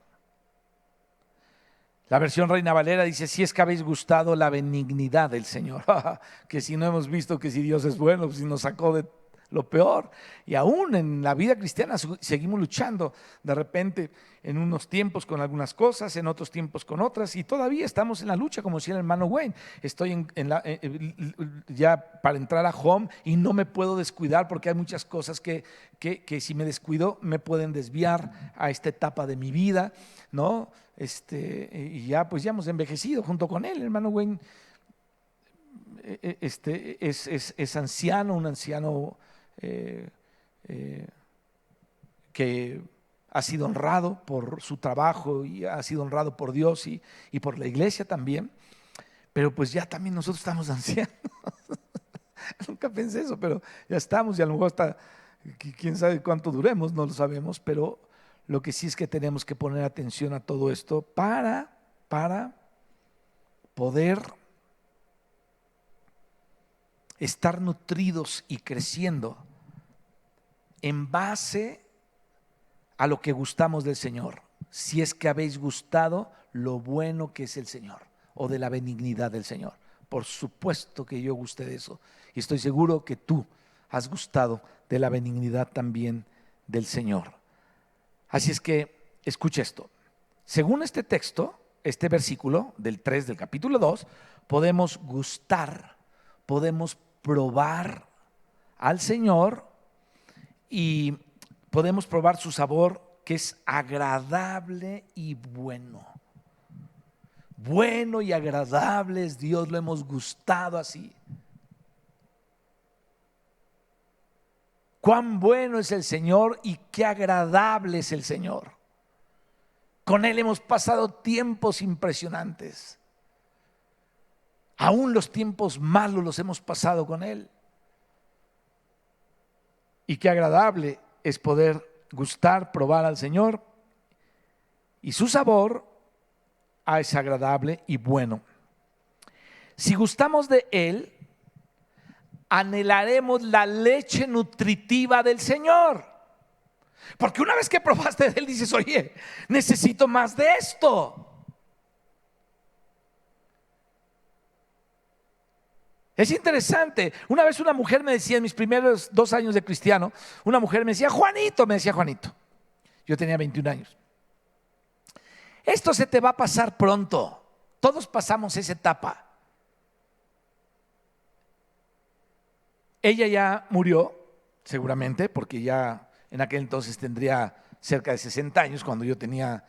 La versión Reina Valera dice: si es que habéis gustado la benignidad del Señor. Que si no hemos visto que si Dios es bueno, si nos sacó de lo peor. Y aún en la vida cristiana seguimos luchando de repente en unos tiempos con algunas cosas, en otros tiempos con otras, y todavía estamos en la lucha, como decía el hermano Wayne. Estoy ya para entrar a home y no me puedo descuidar porque hay muchas cosas que si me descuido me pueden desviar a esta etapa de mi vida, ¿no? Y ya pues ya hemos envejecido junto con él. El hermano Wayne es anciano, un anciano que ha sido honrado por su trabajo y ha sido honrado por Dios y por la iglesia también, pero pues ya también nosotros estamos ancianos. Nunca pensé eso, pero ya estamos y a lo mejor hasta quién sabe cuánto duremos, no lo sabemos, pero lo que sí es que tenemos que poner atención a todo esto para poder estar nutridos y creciendo en base a lo que gustamos del Señor. Si es que habéis gustado lo bueno que es el Señor o de la benignidad del Señor. Por supuesto que yo gusté de eso y estoy seguro que tú has gustado de la benignidad también del Señor. Así es que escucha esto. Según este texto, este versículo del 3 del capítulo 2, podemos gustar, podemos probar al Señor y podemos probar su sabor, que es agradable y bueno. Bueno y agradable es Dios, lo hemos gustado así. Cuán bueno es el Señor y qué agradable es el Señor. Con Él hemos pasado tiempos impresionantes. Aún los tiempos malos los hemos pasado con Él. Y qué agradable es poder gustar, probar al Señor. Y su sabor es agradable y bueno. Si gustamos de Él, anhelaremos la leche nutritiva del Señor. Porque una vez que probaste de Él, dices: oye, necesito más de esto. Es interesante. Una vez una mujer me decía, en mis primeros 2 años de cristiano, una mujer me decía, Juanito, Yo tenía 21 años. Esto se te va a pasar pronto. Todos pasamos esa etapa. Ella ya murió, seguramente, porque ya en aquel entonces tendría cerca de 60 años, cuando yo tenía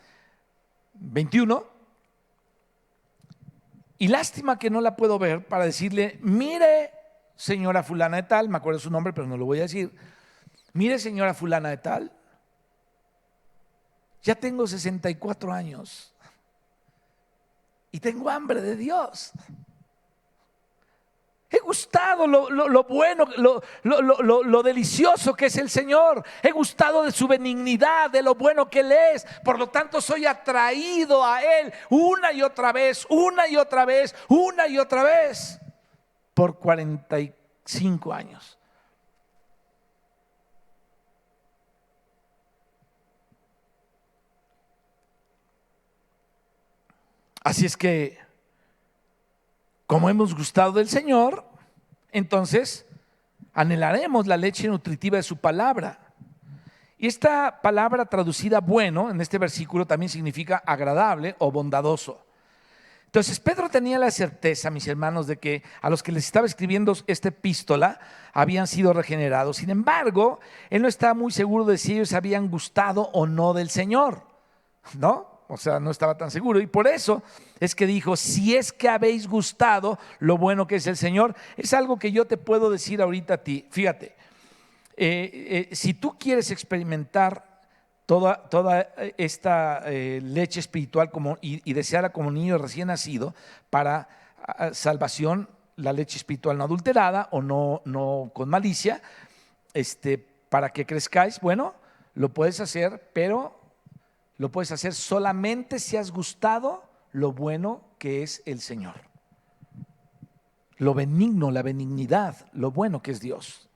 21. Y lástima que no la puedo ver para decirle, mire, señora fulana de tal, me acuerdo su nombre, pero no lo voy a decir. Mire, señora fulana de tal, ya tengo 64 años y tengo hambre de Dios. He gustado lo bueno, lo delicioso que es el Señor. He gustado de su benignidad, de lo bueno que Él es. Por lo tanto, soy atraído a Él una y otra vez, por 45 años. Así es que, como hemos gustado del Señor, entonces anhelaremos la leche nutritiva de su palabra. Y esta palabra traducida bueno en este versículo también significa agradable o bondadoso. Entonces Pedro tenía la certeza, mis hermanos, de que a los que les estaba escribiendo esta epístola habían sido regenerados. Sin embargo, él no estaba muy seguro de si ellos habían gustado o no del Señor, ¿no? O sea, no estaba tan seguro, y por eso es que dijo, si es que habéis gustado lo bueno que es el Señor. Es algo que yo te puedo decir ahorita a ti. Fíjate, si tú quieres experimentar toda esta leche espiritual y desearla como niño recién nacido para salvación, la leche espiritual no adulterada o no con malicia, para que crezcáis, bueno, lo puedes hacer, pero lo puedes hacer solamente si has gustado lo bueno que es el Señor. Lo benigno, la benignidad, lo bueno que es Dios.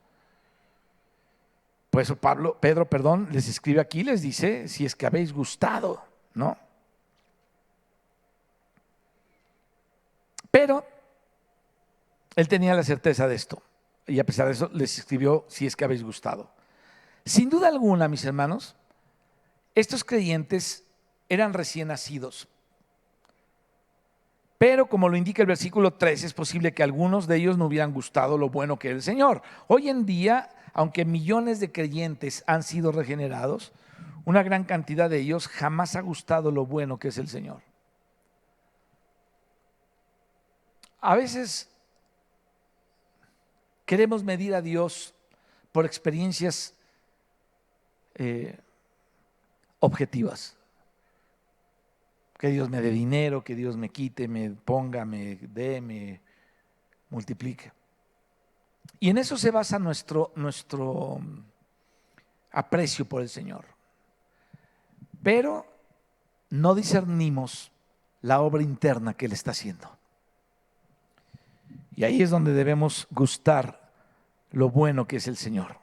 Por eso Pedro, les escribe aquí, les dice, si es que habéis gustado, ¿no? Pero él tenía la certeza de esto, y a pesar de eso les escribió, si es que habéis gustado. Sin duda alguna, mis hermanos, estos creyentes eran recién nacidos, pero como lo indica el versículo 3, es posible que algunos de ellos no hubieran gustado lo bueno que era el Señor. Hoy en día, aunque millones de creyentes han sido regenerados, una gran cantidad de ellos jamás ha gustado lo bueno que es el Señor. A veces queremos medir a Dios por experiencias objetivas. Que Dios me dé dinero, que Dios me quite, me ponga, me dé, me multiplique. Y en eso se basa nuestro aprecio por el Señor. Pero no discernimos la obra interna que Él está haciendo. Y ahí es donde debemos gustar lo bueno que es el Señor.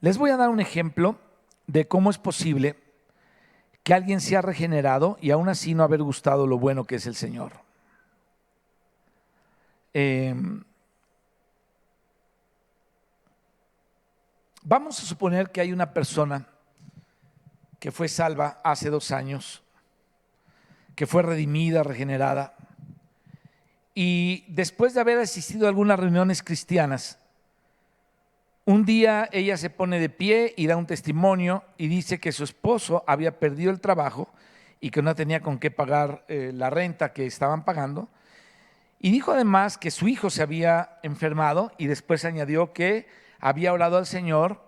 Les voy a dar un ejemplo de cómo es posible que alguien sea regenerado y aún así no haber gustado lo bueno que es el Señor. Vamos a suponer que hay una persona que fue salva hace 2 años, que fue redimida, regenerada, y después de haber asistido a algunas reuniones cristianas, un día ella se pone de pie y da un testimonio y dice que su esposo había perdido el trabajo y que no tenía con qué pagar la renta que estaban pagando. Y dijo además que su hijo se había enfermado y después añadió que había orado al Señor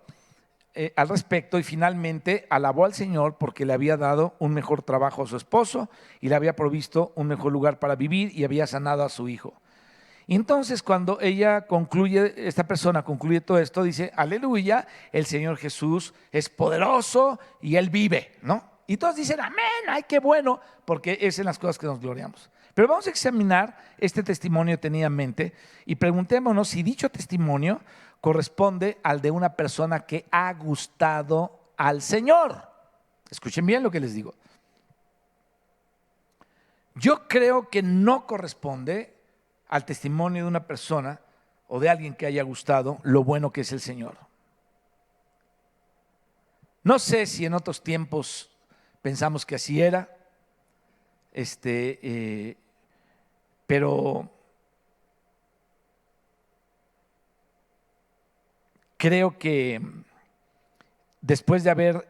al respecto y finalmente alabó al Señor porque le había dado un mejor trabajo a su esposo y le había provisto un mejor lugar para vivir y había sanado a su hijo. Y entonces cuando esta persona concluye todo esto, dice, aleluya, el Señor Jesús es poderoso y Él vive, ¿no? Y todos dicen, amén, ay, qué bueno, porque es en las cosas que nos gloriamos. Pero vamos a examinar este testimonio detenidamente y preguntémonos si dicho testimonio corresponde al de una persona que ha gustado al Señor. Escuchen bien lo que les digo. Yo creo que no corresponde al testimonio de una persona o de alguien que haya gustado lo bueno que es el Señor. No sé si en otros tiempos pensamos que así era, pero creo que después de haber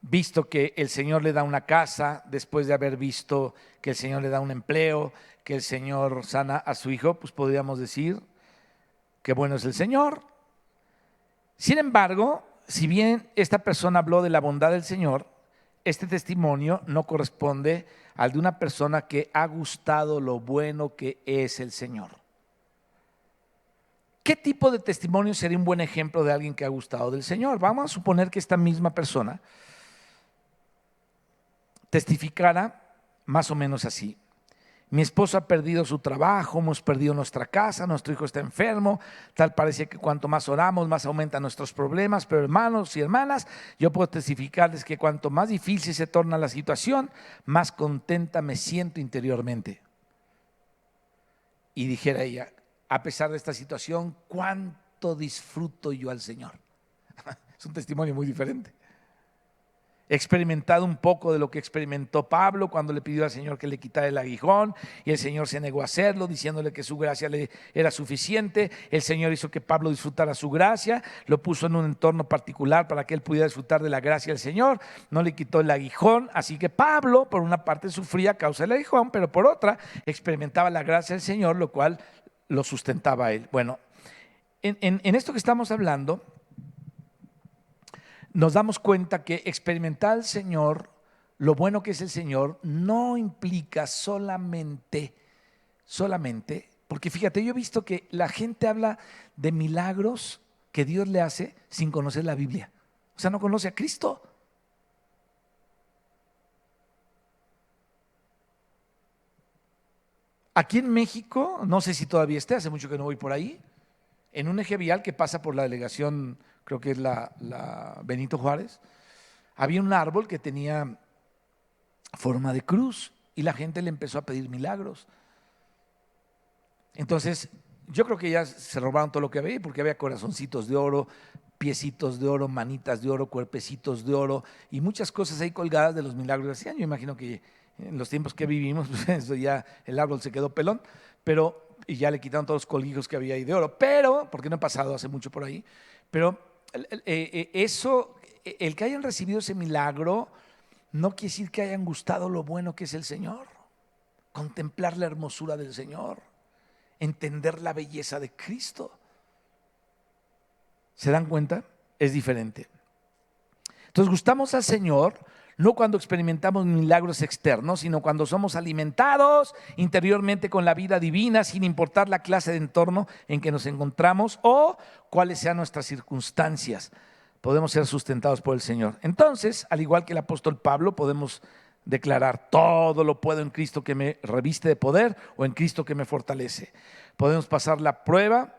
visto que el Señor le da una casa, después de haber visto que el Señor le da un empleo, que el Señor sana a su hijo, pues podríamos decir que bueno es el Señor. Sin embargo, si bien esta persona habló de la bondad del Señor, este testimonio no corresponde al de una persona que ha gustado lo bueno que es el Señor. ¿Qué tipo de testimonio sería un buen ejemplo de alguien que ha gustado del Señor? Vamos a suponer que esta misma persona testificara más o menos así: mi esposo ha perdido su trabajo, hemos perdido nuestra casa, nuestro hijo está enfermo, tal parece que cuanto más oramos, más aumentan nuestros problemas, pero hermanos y hermanas, yo puedo testificarles que cuanto más difícil se torna la situación, más contenta me siento interiormente. Y dijera ella: a pesar de esta situación, cuánto disfruto yo al Señor. Es un testimonio muy diferente. He experimentado un poco de lo que experimentó Pablo cuando le pidió al Señor que le quitara el aguijón y el Señor se negó a hacerlo, diciéndole que su gracia le era suficiente. El Señor hizo que Pablo disfrutara su gracia, lo puso en un entorno particular para que él pudiera disfrutar de la gracia del Señor, no le quitó el aguijón, así que Pablo por una parte sufría a causa del aguijón, pero por otra experimentaba la gracia del Señor, lo cual lo sustentaba a él. Bueno, en esto que estamos hablando, nos damos cuenta que experimentar al Señor, lo bueno que es el Señor, no implica solamente, porque fíjate, yo he visto que la gente habla de milagros que Dios le hace sin conocer la Biblia. O sea, no conoce a Cristo. Aquí en México, no sé si todavía esté, hace mucho que no voy por ahí, en un eje vial que pasa por la delegación, creo que es la Benito Juárez, había un árbol que tenía forma de cruz y la gente le empezó a pedir milagros. Entonces, yo creo que ya se robaron todo lo que había, porque había corazoncitos de oro, piecitos de oro, manitas de oro, cuerpecitos de oro y muchas cosas ahí colgadas de los milagros que hacían. Yo imagino que en los tiempos que vivimos, pues eso ya el árbol se quedó pelón, y ya le quitaron todos los colguijos que había ahí de oro, pero, porque no he pasado hace mucho por ahí, pero eso, el que hayan recibido ese milagro, no quiere decir que hayan gustado lo bueno que es el Señor. Contemplar la hermosura del Señor, entender la belleza de Cristo. ¿Se dan cuenta? Es diferente. Entonces gustamos al Señor no cuando experimentamos milagros externos, sino cuando somos alimentados interiormente con la vida divina, sin importar la clase de entorno en que nos encontramos o cuáles sean nuestras circunstancias. Podemos ser sustentados por el Señor. Entonces, al igual que el apóstol Pablo, podemos declarar: todo lo puedo en Cristo que me reviste de poder, o en Cristo que me fortalece. Podemos pasar la prueba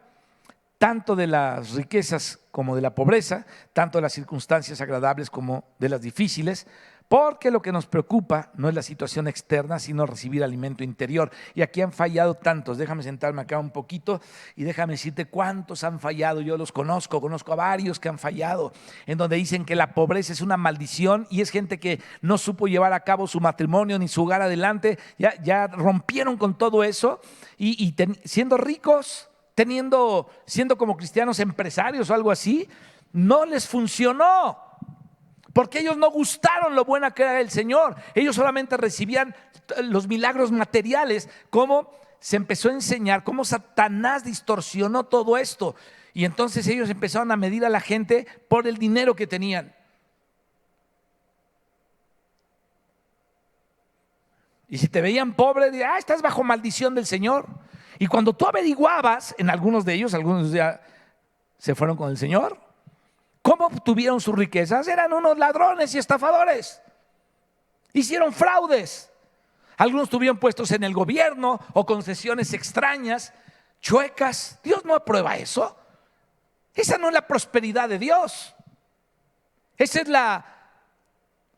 tanto de las riquezas como de la pobreza, tanto de las circunstancias agradables como de las difíciles, porque lo que nos preocupa no es la situación externa, sino recibir alimento interior. Y aquí han fallado tantos. Déjame sentarme acá un poquito y déjame decirte cuántos han fallado. Yo los conozco a varios que han fallado, en donde dicen que la pobreza es una maldición, y es gente que no supo llevar a cabo su matrimonio ni su hogar adelante, ya rompieron con todo eso y siendo ricos, siendo como cristianos empresarios o algo así, no les funcionó, porque ellos no gustaron lo buena que era el Señor. Ellos solamente recibían los milagros materiales. Cómo se empezó a enseñar, cómo Satanás distorsionó todo esto, y entonces ellos empezaron a medir a la gente por el dinero que tenían. Y si te veían pobre, estás bajo maldición del Señor. Y cuando tú averiguabas, en algunos de ellos, algunos ya se fueron con el Señor, ¿cómo obtuvieron sus riquezas? Eran unos ladrones y estafadores. Hicieron fraudes. Algunos tuvieron puestos en el gobierno o concesiones extrañas, chuecas. Dios no aprueba eso. Esa no es la prosperidad de Dios. Esa es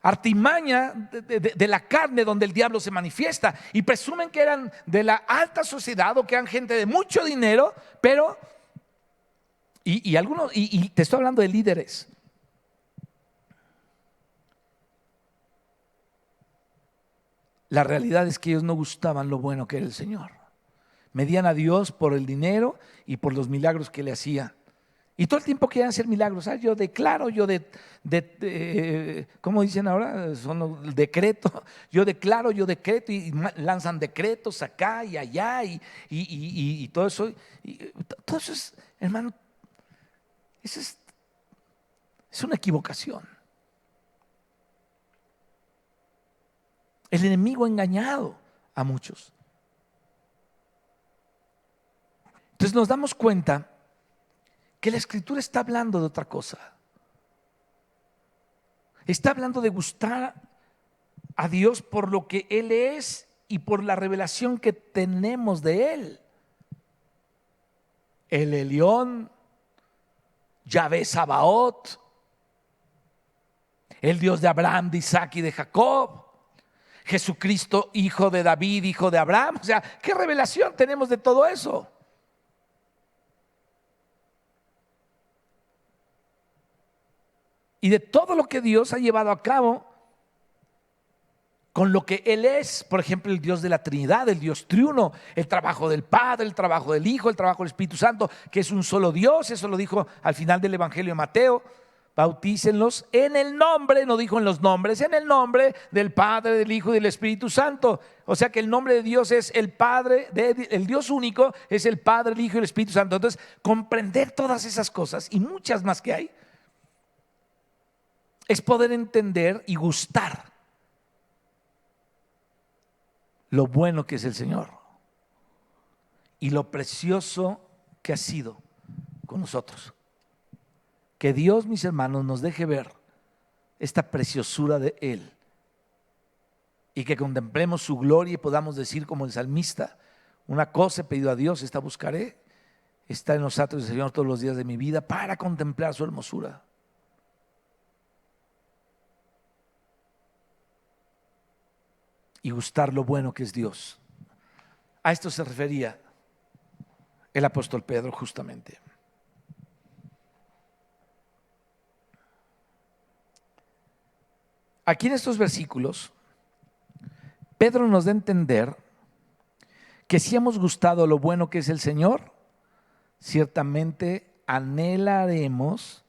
artimaña de la carne donde el diablo se manifiesta, y presumen que eran de la alta sociedad o que eran gente de mucho dinero, pero algunos, y te estoy hablando de líderes. La realidad es que ellos no gustaban lo bueno que era el Señor. Medían a Dios por el dinero y por los milagros que le hacía. Y todo el tiempo querían hacer milagros. Yo declaro, ¿cómo dicen ahora? Son el decreto. Yo declaro, y lanzan decretos acá y allá y todo eso. Todo eso es, hermano, eso es una equivocación. El enemigo ha engañado a muchos. Entonces nos damos cuenta que la Escritura está hablando de otra cosa. Está hablando de gustar a Dios por lo que Él es y por la revelación que tenemos de Él. El Elión, Yahvé Sabaoth, el Dios de Abraham, de Isaac y de Jacob, Jesucristo, hijo de David, hijo de Abraham. O sea, ¿qué revelación tenemos de todo eso? Y de todo lo que Dios ha llevado a cabo con lo que Él es. Por ejemplo, el Dios de la Trinidad, el Dios triuno, el trabajo del Padre, el trabajo del Hijo, el trabajo del Espíritu Santo, que es un solo Dios. Eso lo dijo al final del Evangelio de Mateo. Bautícenlos en el nombre, no dijo en los nombres, en el nombre del Padre, del Hijo y del Espíritu Santo. O sea que el nombre de Dios es el Padre, el Dios único es el Padre, el Hijo y el Espíritu Santo. Entonces, comprender todas esas cosas y muchas más que hay, es poder entender y gustar lo bueno que es el Señor y lo precioso que ha sido con nosotros. Que Dios, mis hermanos, nos deje ver esta preciosura de Él y que contemplemos su gloria y podamos decir como el salmista: una cosa he pedido a Dios, esta buscaré, está en los atrios del Señor todos los días de mi vida para contemplar su hermosura. Y gustar lo bueno que es Dios. A esto se refería el apóstol Pedro justamente. Aquí en estos versículos, Pedro nos da a entender que si hemos gustado lo bueno que es el Señor, ciertamente anhelaremos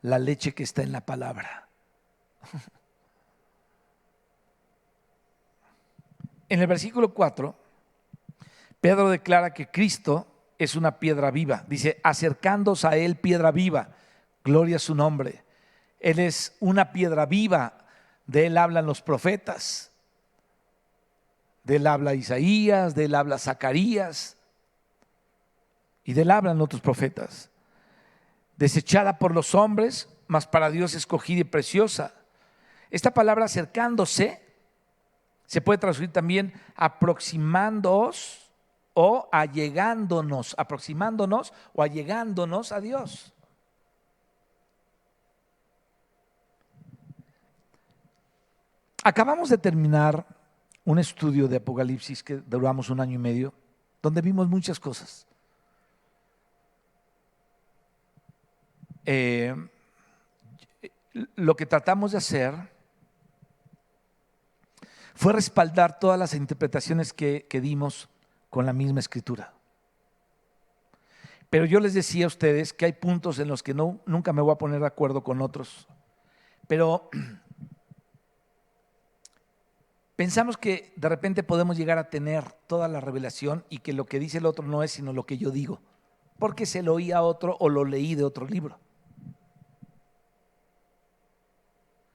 la leche que está en la palabra. En el versículo 4, Pedro declara que Cristo es una piedra viva. Dice: acercándoos a Él, piedra viva, gloria a su nombre. Él es una piedra viva, de Él hablan los profetas, de Él habla Isaías, de Él habla Zacarías y de Él hablan otros profetas. Desechada por los hombres, mas para Dios escogida y preciosa. Esta palabra acercándose se puede traducir también aproximándoos o allegándonos, aproximándonos o allegándonos a Dios. Acabamos de terminar un estudio de Apocalipsis que duramos 1 año y medio, donde vimos muchas cosas. Lo que tratamos de hacer fue respaldar todas las interpretaciones que dimos con la misma escritura. Pero yo les decía a ustedes que hay puntos en los que nunca me voy a poner de acuerdo con otros. Pero pensamos que de repente podemos llegar a tener toda la revelación y que lo que dice el otro no es sino lo que yo digo, porque se lo oí a otro o lo leí de otro libro.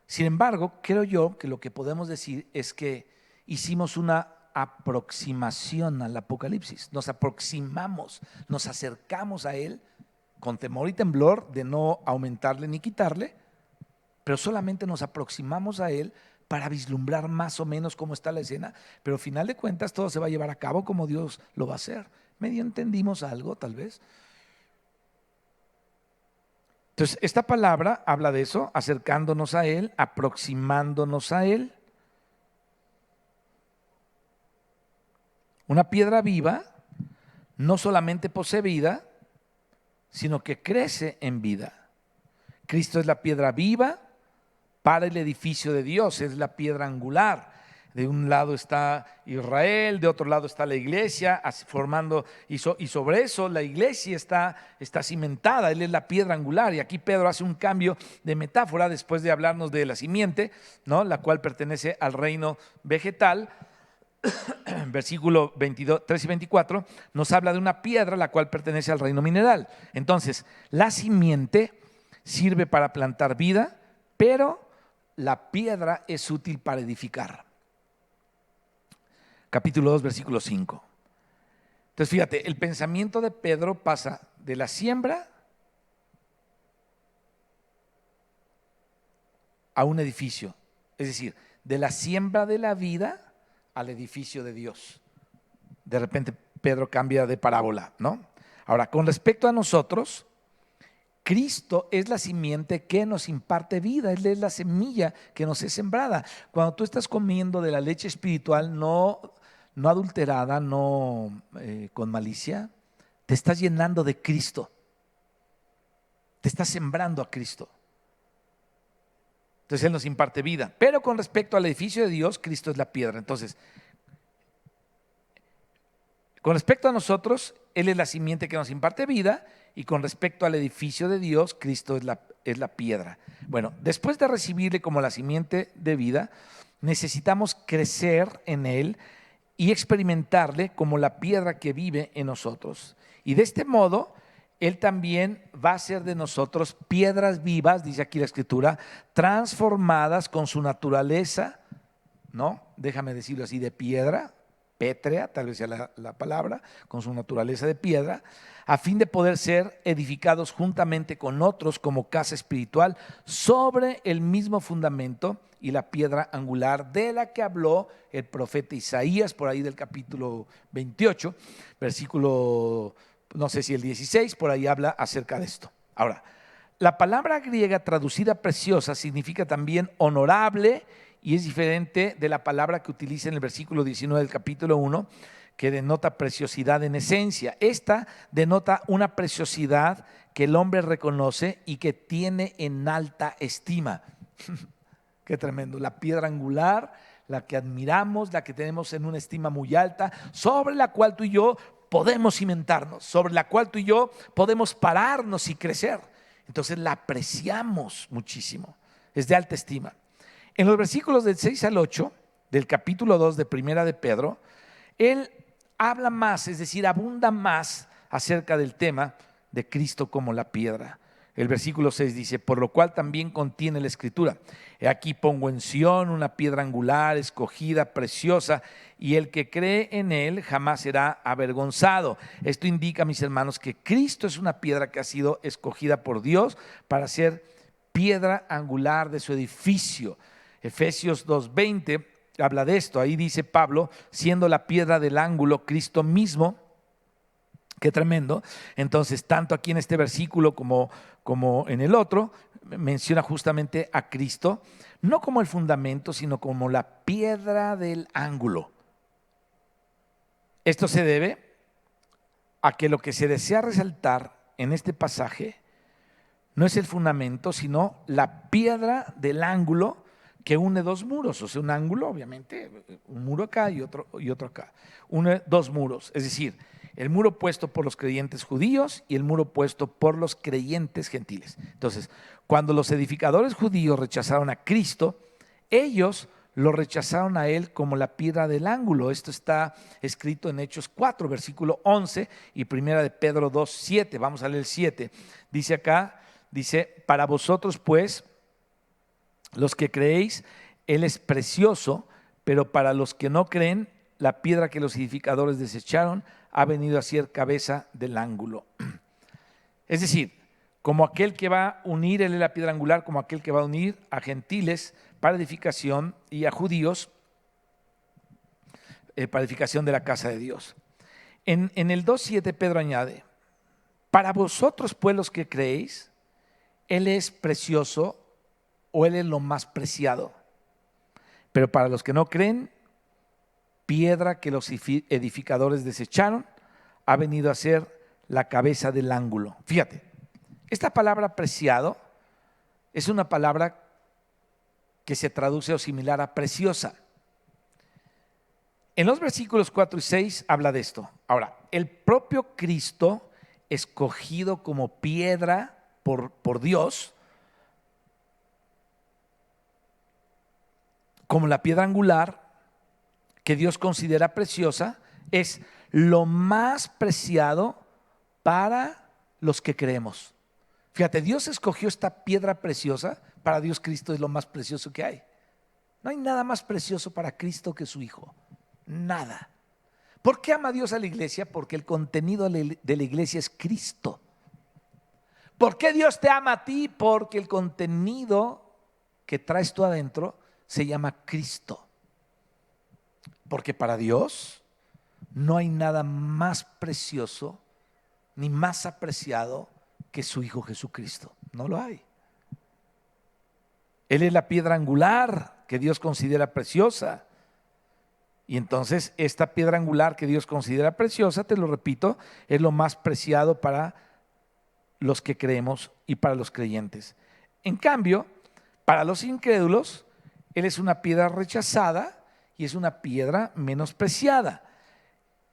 Sin embargo, creo yo que lo que podemos decir es que hicimos una aproximación al Apocalipsis. Nos aproximamos, nos acercamos a él con temor y temblor de no aumentarle ni quitarle, pero solamente nos aproximamos a él para vislumbrar más o menos cómo está la escena, pero al final de cuentas todo se va a llevar a cabo como Dios lo va a hacer. ¿Medio entendimos algo tal vez? Entonces, esta palabra habla de eso, acercándonos a Él, aproximándonos a Él. Una piedra viva no solamente posee vida, sino que crece en vida. Cristo es la piedra viva para el edificio de Dios, es la piedra angular. De un lado está Israel, de otro lado está la iglesia, formando, y sobre eso la iglesia está cimentada, Él es la piedra angular. Y aquí Pedro hace un cambio de metáfora después de hablarnos de la simiente, ¿no?, la cual pertenece al reino vegetal. Versículo 22, 3 y 24 nos habla de una piedra la cual pertenece al reino mineral. Entonces, la simiente sirve para plantar vida, pero la piedra es útil para edificar. Capítulo 2, versículo 5. Entonces, fíjate, el pensamiento de Pedro pasa de la siembra a un edificio, es decir, de la siembra de la vida al edificio de Dios. De repente Pedro cambia de parábola, ¿no? Ahora, con respecto a nosotros, Cristo es la simiente que nos imparte vida, Él es la semilla que nos es sembrada. Cuando tú estás comiendo de la leche espiritual no adulterada, no con malicia, te estás llenando de Cristo, te estás sembrando a Cristo. Entonces Él nos imparte vida. Pero con respecto al edificio de Dios, Cristo es la piedra. Entonces, con respecto a nosotros, Él es la simiente que nos imparte vida, y con respecto al edificio de Dios, Cristo es la piedra. Bueno, después de recibirle como la simiente de vida, necesitamos crecer en Él y experimentarle como la piedra que vive en nosotros. Y de este modo, Él también va a hacer de nosotros piedras vivas, dice aquí la Escritura, transformadas con su naturaleza, ¿no? Déjame decirlo así, de piedra, pétrea, tal vez sea la palabra, con su naturaleza de piedra, a fin de poder ser edificados juntamente con otros como casa espiritual sobre el mismo fundamento y la piedra angular de la que habló el profeta Isaías, por ahí del capítulo 28, versículo, no sé si el 16, por ahí habla acerca de esto. Ahora, la palabra griega traducida preciosa significa también honorable, y es diferente de la palabra que utiliza en el versículo 19 del capítulo 1, que denota preciosidad en esencia. Esta denota una preciosidad que el hombre reconoce y que tiene en alta estima. Qué tremendo, la piedra angular, la que admiramos, la que tenemos en una estima muy alta, sobre la cual tú y yo podemos cimentarnos, sobre la cual tú y yo podemos pararnos y crecer. Entonces la apreciamos muchísimo, es de alta estima. En los versículos del 6 al 8 del capítulo 2 de Primera de Pedro, él habla más, es decir, abunda más acerca del tema de Cristo como la piedra. El versículo 6 dice: por lo cual también contiene la Escritura: he aquí pongo en Sión una piedra angular, escogida, preciosa, y el que cree en él jamás será avergonzado. Esto indica, mis hermanos, que Cristo es una piedra que ha sido escogida por Dios para ser piedra angular de su edificio. Efesios 2:20 habla de esto. Ahí dice Pablo: siendo la piedra del ángulo Cristo mismo. Qué tremendo. Entonces, tanto aquí en este versículo como en el otro, menciona justamente a Cristo, no como el fundamento, sino como la piedra del ángulo. Esto se debe a que lo que se desea resaltar en este pasaje no es el fundamento, sino la piedra del ángulo que une dos muros. O sea, un ángulo, obviamente, un muro acá y otro acá. Une dos muros, es decir, el muro puesto por los creyentes judíos y el muro puesto por los creyentes gentiles. Entonces, cuando los edificadores judíos rechazaron a Cristo, ellos lo rechazaron a Él como la piedra del ángulo. Esto está escrito en Hechos 4, versículo 11 y Primera de Pedro 2, 7. Vamos a leer el 7. Dice acá, dice: para vosotros pues, los que creéis, Él es precioso, pero para los que no creen, la piedra que los edificadores desecharon ha venido a ser cabeza del ángulo. Es decir, como aquel que va a unir, Él es la piedra angular, como aquel que va a unir a gentiles para edificación y a judíos para edificación de la casa de Dios. En el 2:7 Pedro añade: para vosotros pues los que creéis, Él es precioso o Él es lo más preciado. Pero para los que no creen, piedra que los edificadores desecharon, ha venido a ser la cabeza del ángulo. Fíjate, esta palabra preciado es una palabra que se traduce o similar a preciosa. En los versículos 4 y 6 habla de esto. Ahora, el propio Cristo, escogido como piedra por Dios, como la piedra angular que Dios considera preciosa, es lo más preciado para los que creemos. Fíjate, Dios escogió esta piedra preciosa. Para Dios, Cristo es lo más precioso que hay. No hay nada más precioso para Cristo que su Hijo. Nada. ¿Por qué ama Dios a la iglesia? Porque el contenido de la iglesia es Cristo. ¿Por qué Dios te ama a ti? Porque el contenido que traes tú adentro se llama Cristo. Porque para Dios no hay nada más precioso ni más apreciado que su Hijo Jesucristo. No lo hay. Él es la piedra angular que Dios considera preciosa. Y entonces esta piedra angular que Dios considera preciosa, te lo repito, es lo más preciado para los que creemos y para los creyentes. En cambio, para los incrédulos, Él es una piedra rechazada y es una piedra menospreciada.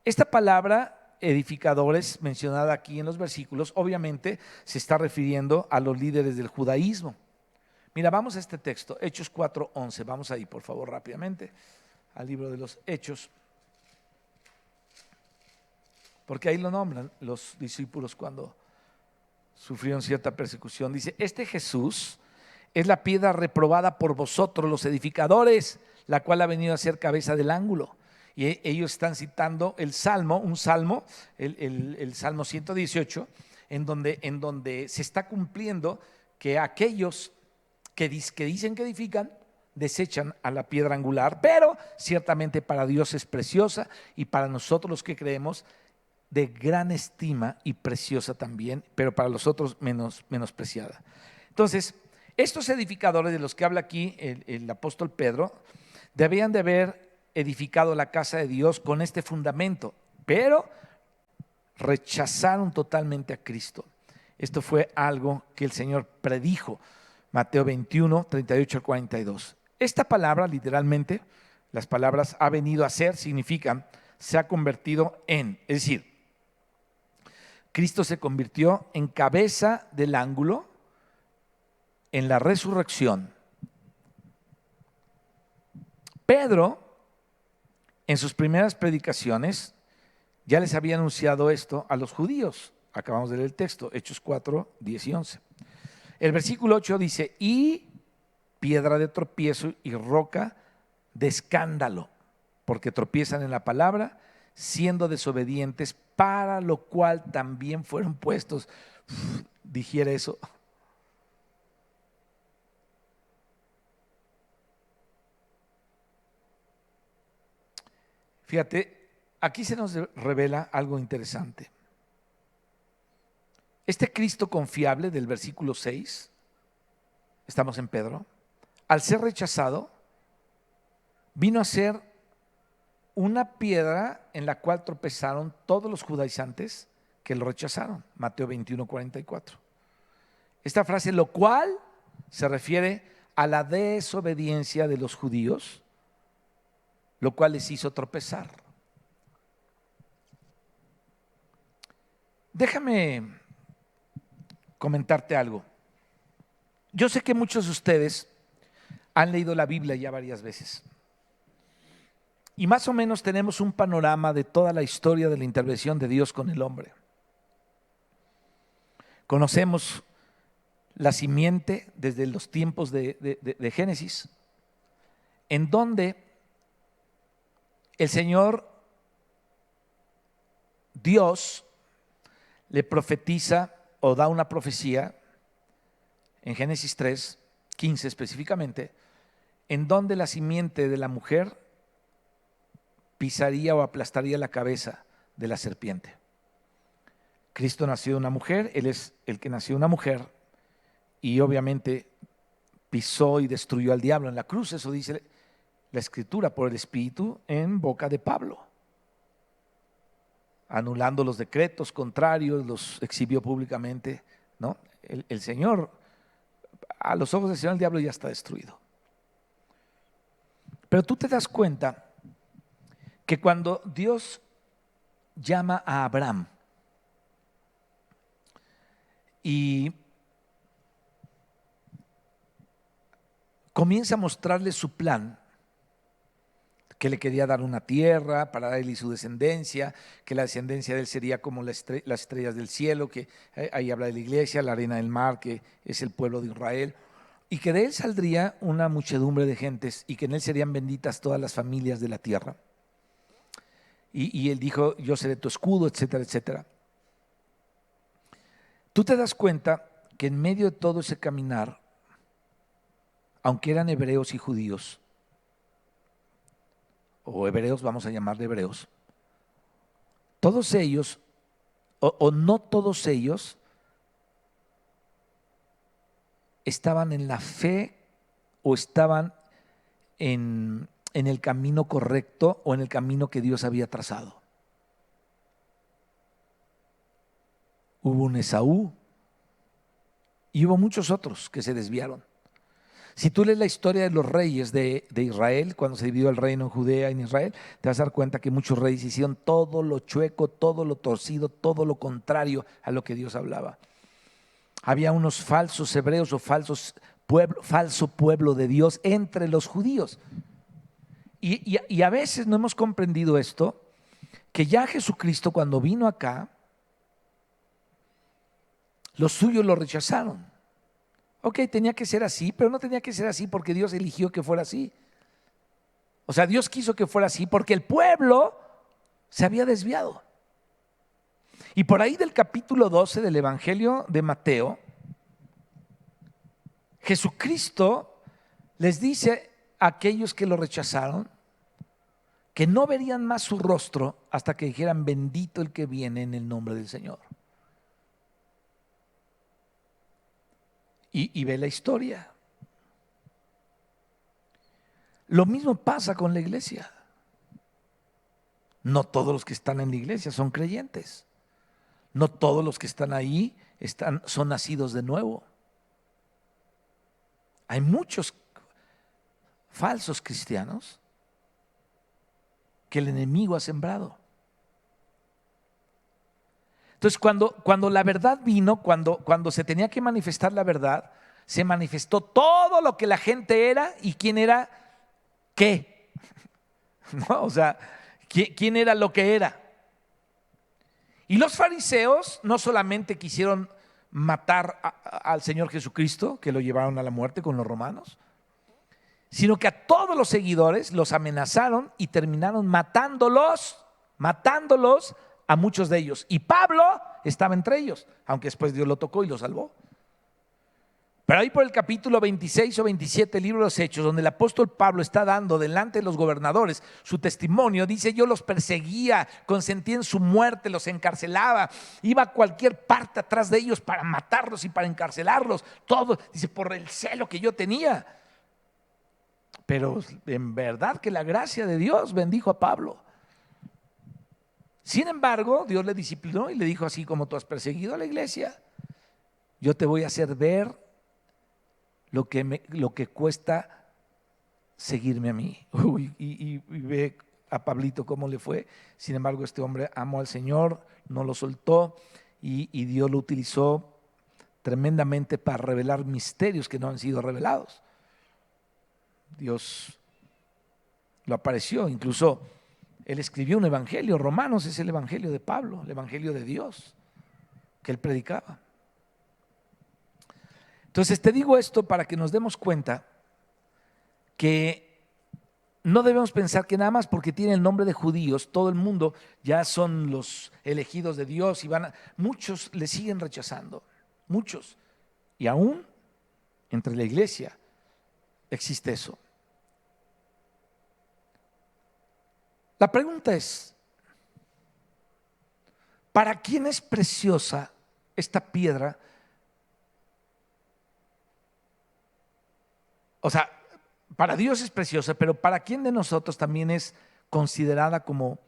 Esta palabra edificadores mencionada aquí en los versículos obviamente se está refiriendo a los líderes del judaísmo. Mira, vamos a este texto, Hechos 4:11, vamos ahí por favor rápidamente al libro de los Hechos, porque ahí lo nombran los discípulos cuando sufrieron cierta persecución. Dice, este Jesús es la piedra reprobada por vosotros los edificadores, la cual ha venido a ser cabeza del ángulo. Y ellos están citando el Salmo, un Salmo, el Salmo 118, en donde se está cumpliendo que aquellos que dicen que edifican, desechan a la piedra angular, pero ciertamente para Dios es preciosa y para nosotros los que creemos de gran estima y preciosa también, pero para los otros menospreciada. Entonces, estos edificadores de los que habla aquí el apóstol Pedro, debían de haber edificado la casa de Dios con este fundamento, pero rechazaron totalmente a Cristo. Esto fue algo que el Señor predijo, Mateo 21, 38 al 42. Esta palabra, literalmente, las palabras ha venido a ser, significan, se ha convertido en, es decir, Cristo se convirtió en cabeza del ángulo en la resurrección. Pedro, en sus primeras predicaciones, ya les había anunciado esto a los judíos. Acabamos de leer el texto, Hechos 4, 10 y 11. El versículo 8 dice, y piedra de tropiezo y roca de escándalo, porque tropiezan en la palabra, siendo desobedientes, para lo cual también fueron puestos. Dijera eso. Fíjate, aquí se nos revela algo interesante. Este Cristo confiable del versículo 6, estamos en Pedro, al ser rechazado, vino a ser una piedra en la cual tropezaron todos los judaizantes que lo rechazaron. Mateo 21, 44. Esta frase, lo cual, se refiere a la desobediencia de los judíos, lo cual les hizo tropezar. Déjame comentarte algo. Yo sé que muchos de ustedes han leído la Biblia ya varias veces y más o menos tenemos un panorama de toda la historia de la intervención de Dios con el hombre. Conocemos la simiente desde los tiempos de Génesis, en donde el Señor Dios le profetiza o da una profecía en Génesis 3, 15 específicamente, en donde la simiente de la mujer pisaría o aplastaría la cabeza de la serpiente. Cristo nació de una mujer, Él es el que nació de una mujer, y obviamente pisó y destruyó al diablo en la cruz. Eso dice la Escritura, por el Espíritu en boca de Pablo, anulando los decretos contrarios, los exhibió públicamente, ¿no? El Señor, a los ojos del Señor, el diablo ya está destruido. Pero tú te das cuenta que cuando Dios llama a Abraham y comienza a mostrarle su plan, que le quería dar una tierra para él y su descendencia, que la descendencia de él sería como las estrellas del cielo, que ahí habla de la iglesia, la arena del mar, que es el pueblo de Israel, y que de él saldría una muchedumbre de gentes y que en él serían benditas todas las familias de la tierra. Y él dijo, yo seré tu escudo, etcétera, etcétera. Tú te das cuenta que en medio de todo ese caminar, aunque eran hebreos y judíos, o hebreos, vamos a llamarle hebreos, todos ellos, o no todos ellos, estaban en la fe o estaban en el camino correcto o en el camino que Dios había trazado. Hubo un Esaú y hubo muchos otros que se desviaron. Si tú lees la historia de los reyes de Israel, cuando se dividió el reino en Judea y en Israel, te vas a dar cuenta que muchos reyes hicieron todo lo chueco, todo lo torcido, todo lo contrario a lo que Dios hablaba. Había unos falsos hebreos o falso pueblo de Dios entre los judíos. Y a veces no hemos comprendido esto, que ya Jesucristo cuando vino acá, los suyos lo rechazaron. Ok, tenía que ser así, pero no tenía que ser así porque Dios eligió que fuera así. O sea, Dios quiso que fuera así porque el pueblo se había desviado. Y por ahí del capítulo 12 del Evangelio de Mateo, Jesucristo les dice a aquellos que lo rechazaron que no verían más su rostro hasta que dijeran bendito el que viene en el nombre del Señor. Y ve la historia. Lo mismo pasa con la iglesia. No todos los que están en la iglesia son creyentes. No todos los que están ahí son nacidos de nuevo. Hay muchos falsos cristianos que el enemigo ha sembrado. Entonces, cuando la verdad vino, cuando se tenía que manifestar la verdad, se manifestó todo lo que la gente era y quién era qué. ¿No? O sea, quién era lo que era. Y los fariseos no solamente quisieron matar al Señor Jesucristo, que lo llevaron a la muerte con los romanos, sino que a todos los seguidores los amenazaron y terminaron matándolos a muchos de ellos. Y Pablo estaba entre ellos, aunque después Dios lo tocó y lo salvó. Pero ahí por el capítulo 26 o 27 del libro de los Hechos, donde el apóstol Pablo está dando delante de los gobernadores su testimonio, dice: yo los perseguía, consentía en su muerte, los encarcelaba, iba a cualquier parte atrás de ellos para matarlos y para encarcelarlos, todo, dice, por el celo que yo tenía. Pero en verdad que la gracia de Dios bendijo a Pablo. Sin embargo, Dios le disciplinó y le dijo: así como tú has perseguido a la iglesia, yo te voy a hacer ver lo que cuesta seguirme a mí. Y ve a Pablito cómo le fue. Sin embargo, este hombre amó al Señor, no lo soltó y Dios lo utilizó tremendamente para revelar misterios que no han sido revelados. Dios lo apareció, incluso él escribió un evangelio. Romanos es el evangelio de Pablo, el evangelio de Dios que él predicaba. Entonces te digo esto para que nos demos cuenta que no debemos pensar que nada más porque tiene el nombre de judíos, todo el mundo ya son los elegidos de Dios y muchos le siguen rechazando, muchos. Y aún entre la iglesia existe eso. La pregunta es: ¿para quién es preciosa esta piedra O sea, para Dios es preciosa, pero ¿para quién de nosotros también es considerada como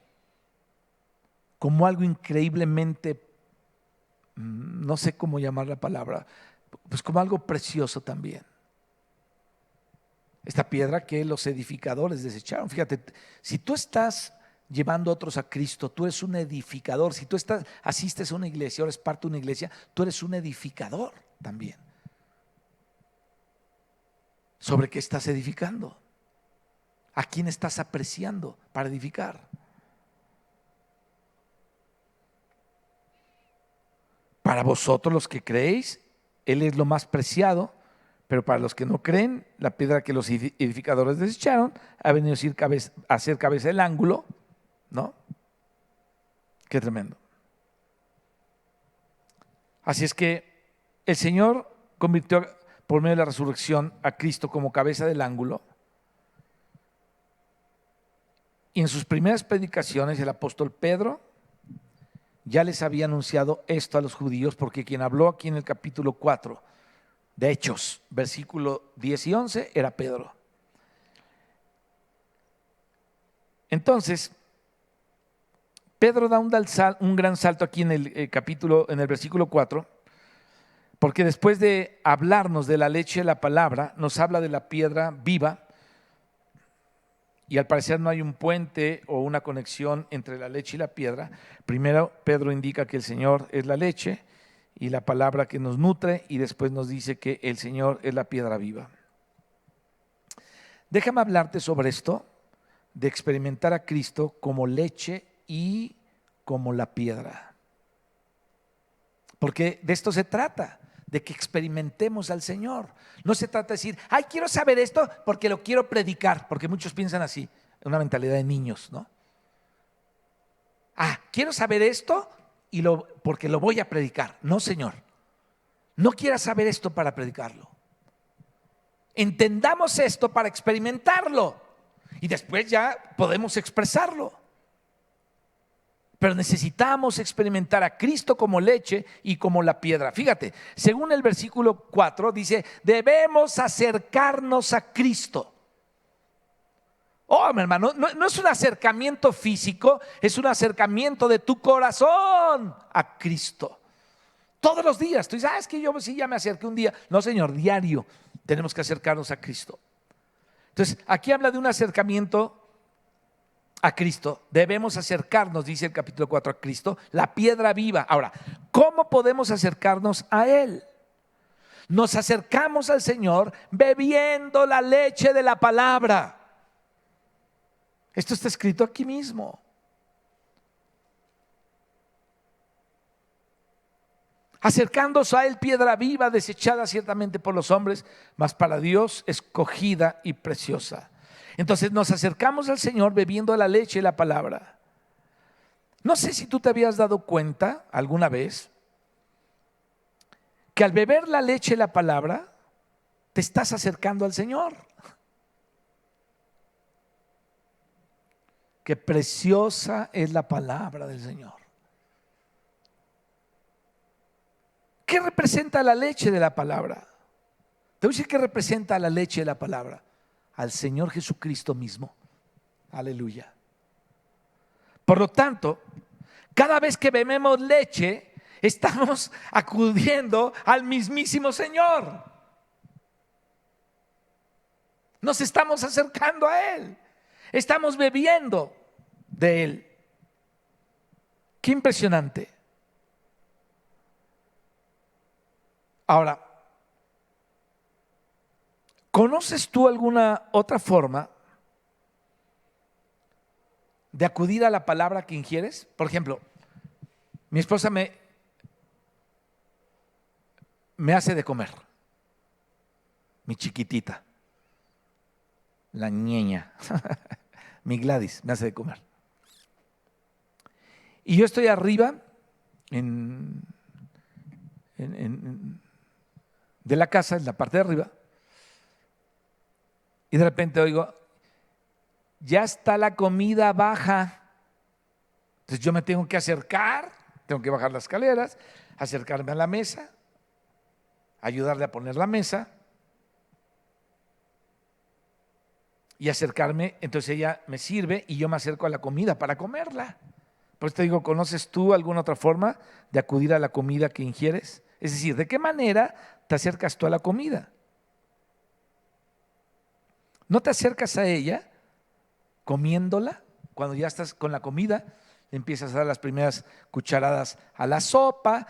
algo increíblemente, no sé cómo llamar la palabra, pues como algo precioso también? Esta piedra que los edificadores desecharon. Fíjate, si tú estás llevando a otros a Cristo, tú eres un edificador. Si tú asistes a una iglesia, o eres parte de una iglesia, tú eres un edificador también. ¿Sobre qué estás edificando? ¿A quién estás apreciando para edificar? Para vosotros los que creéis, Él es lo más preciado, pero para los que no creen, la piedra que los edificadores desecharon ha venido a ser cabeza del ángulo, ¿no? Qué tremendo. Así es que el Señor convirtió por medio de la resurrección a Cristo como cabeza del ángulo. Y en sus primeras predicaciones el apóstol Pedro ya les había anunciado esto a los judíos, porque quien habló aquí en el capítulo 4 de Hechos, versículo 10 y 11, era Pedro. Entonces, Pedro da un gran salto aquí en el versículo 4, porque después de hablarnos de la leche de la palabra, nos habla de la piedra viva, y al parecer no hay un puente o una conexión entre la leche y la piedra. Primero Pedro indica que el Señor es la leche y la palabra que nos nutre, y después nos dice que el Señor es la piedra viva. Déjame hablarte sobre esto, de experimentar a Cristo como leche y como la piedra. Porque de esto se trata, de que experimentemos al Señor. No se trata de decir, ay, quiero saber esto porque lo quiero predicar, porque muchos piensan así, una mentalidad de niños, ¿no? Quiero saber esto porque lo voy a predicar. No, Señor, no quieras saber esto para predicarlo. Entendamos esto para experimentarlo y después ya podemos expresarlo. Pero necesitamos experimentar a Cristo como leche y como la piedra. Fíjate, según el versículo 4 dice, debemos acercarnos a Cristo. Oh, mi hermano, no es un acercamiento físico, es un acercamiento de tu corazón a Cristo. Todos los días, tú dices, es que yo sí ya me acerqué un día. No, Señor, diario tenemos que acercarnos a Cristo. Entonces, aquí habla de un acercamiento a Cristo. Debemos acercarnos, dice el capítulo 4, a Cristo, la piedra viva. Ahora, ¿cómo podemos acercarnos a Él? Nos acercamos al Señor bebiendo la leche de la palabra. Esto está escrito aquí mismo. Acercándose a Él, piedra viva, desechada ciertamente por los hombres, mas para Dios escogida y preciosa. Entonces nos acercamos al Señor bebiendo la leche y la palabra. No sé si tú te habías dado cuenta alguna vez que al beber la leche y la palabra te estás acercando al Señor. Qué preciosa es la palabra del Señor. ¿Qué representa la leche de la palabra? Te voy a decir qué representa la leche de la palabra. Al Señor Jesucristo mismo. Aleluya. Por lo tanto, cada vez que bebemos leche, estamos acudiendo al mismísimo Señor. Nos estamos acercando a Él. Estamos bebiendo de Él. Qué impresionante. Ahora, ¿conoces tú alguna otra forma de acudir a la palabra que ingieres? Por ejemplo, mi esposa me hace de comer, mi chiquitita, la ñeña, mi Gladys me hace de comer. Y yo estoy arriba de la casa, en la parte de arriba, y de repente oigo, ya está la comida baja. Entonces yo me tengo que acercar, tengo que bajar las escaleras, acercarme a la mesa, ayudarle a poner la mesa. y acercarme, entonces ella me sirve y yo me acerco a la comida para comerla. Por eso te digo, ¿conoces tú alguna otra forma de acudir a la comida que ingieres? Es decir, ¿de qué manera te acercas tú a la comida? ¿No te acercas a ella comiéndola? Cuando ya estás con la comida, le empiezas a dar las primeras cucharadas a la sopa,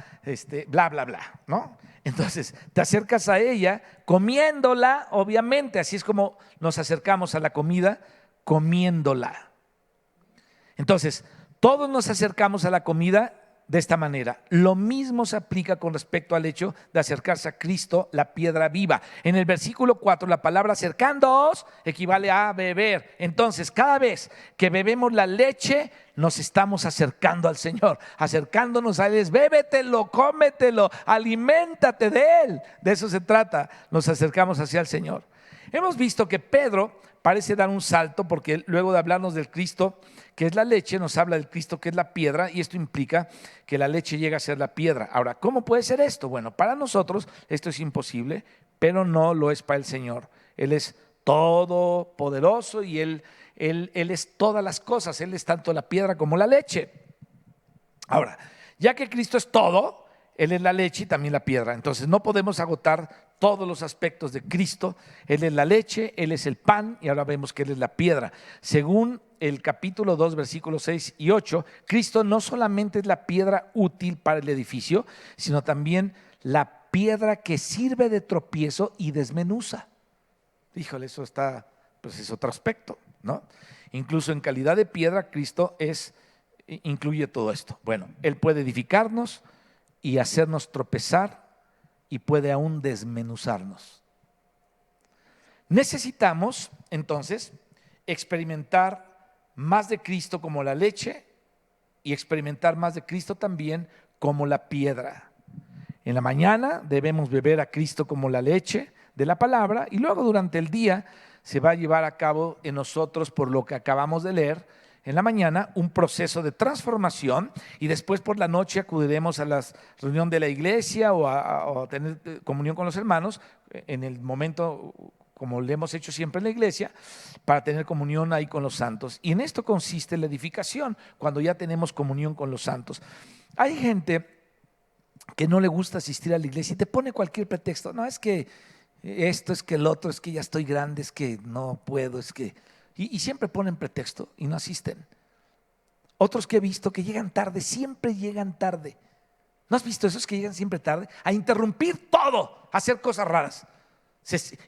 bla, bla, bla, ¿no? Entonces, te acercas a ella comiéndola, obviamente, así es como nos acercamos a la comida, comiéndola. Entonces, todos nos acercamos a la comida de esta manera. Lo mismo se aplica con respecto al hecho de acercarse a Cristo, la piedra viva. En el versículo 4, la palabra acercándoos equivale a beber. Entonces, cada vez que bebemos la leche, nos estamos acercando al Señor, acercándonos a Él. Bébetelo, cómetelo, aliméntate de Él. De eso se trata, nos acercamos hacia el Señor. Hemos visto que Pedro parece dar un salto porque luego de hablarnos del Cristo que es la leche, nos habla del Cristo que es la piedra, y esto implica que la leche llega a ser la piedra. Ahora, ¿cómo puede ser esto? Bueno, para nosotros esto es imposible, pero no lo es para el Señor. Él es todopoderoso y Él es todas las cosas. Él es tanto la piedra como la leche. Ahora, ya que Cristo es todo, Él es la leche y también la piedra. Entonces no podemos agotar todos los aspectos de Cristo. Él es la leche, Él es el pan y ahora vemos que Él es la piedra. Según el capítulo 2, versículos 6 y 8, Cristo no solamente es la piedra útil para el edificio, sino también la piedra que sirve de tropiezo y desmenuza. Híjole, eso está, pues es otro aspecto, ¿no? Incluso en calidad de piedra, Cristo incluye todo esto. Bueno, Él puede edificarnos y hacernos tropezar y puede aún desmenuzarnos. Necesitamos, entonces, experimentar más de Cristo como la leche y experimentar más de Cristo también como la piedra. En la mañana debemos beber a Cristo como la leche de la palabra y luego durante el día se va a llevar a cabo en nosotros, por lo que acabamos de leer, en la mañana un proceso de transformación y después por la noche acudiremos a la reunión de la iglesia o a tener comunión con los hermanos en el momento como le hemos hecho siempre en la iglesia, para tener comunión ahí con los santos. Y en esto consiste la edificación, cuando ya tenemos comunión con los santos. Hay gente que no le gusta asistir a la iglesia y te pone cualquier pretexto. No, es que esto, es que el otro, es que ya estoy grande, es que no puedo, es que... Y siempre ponen pretexto y no asisten. Otros que he visto que llegan tarde, siempre llegan tarde. ¿No has visto esos que llegan siempre tarde? A interrumpir todo, a hacer cosas raras.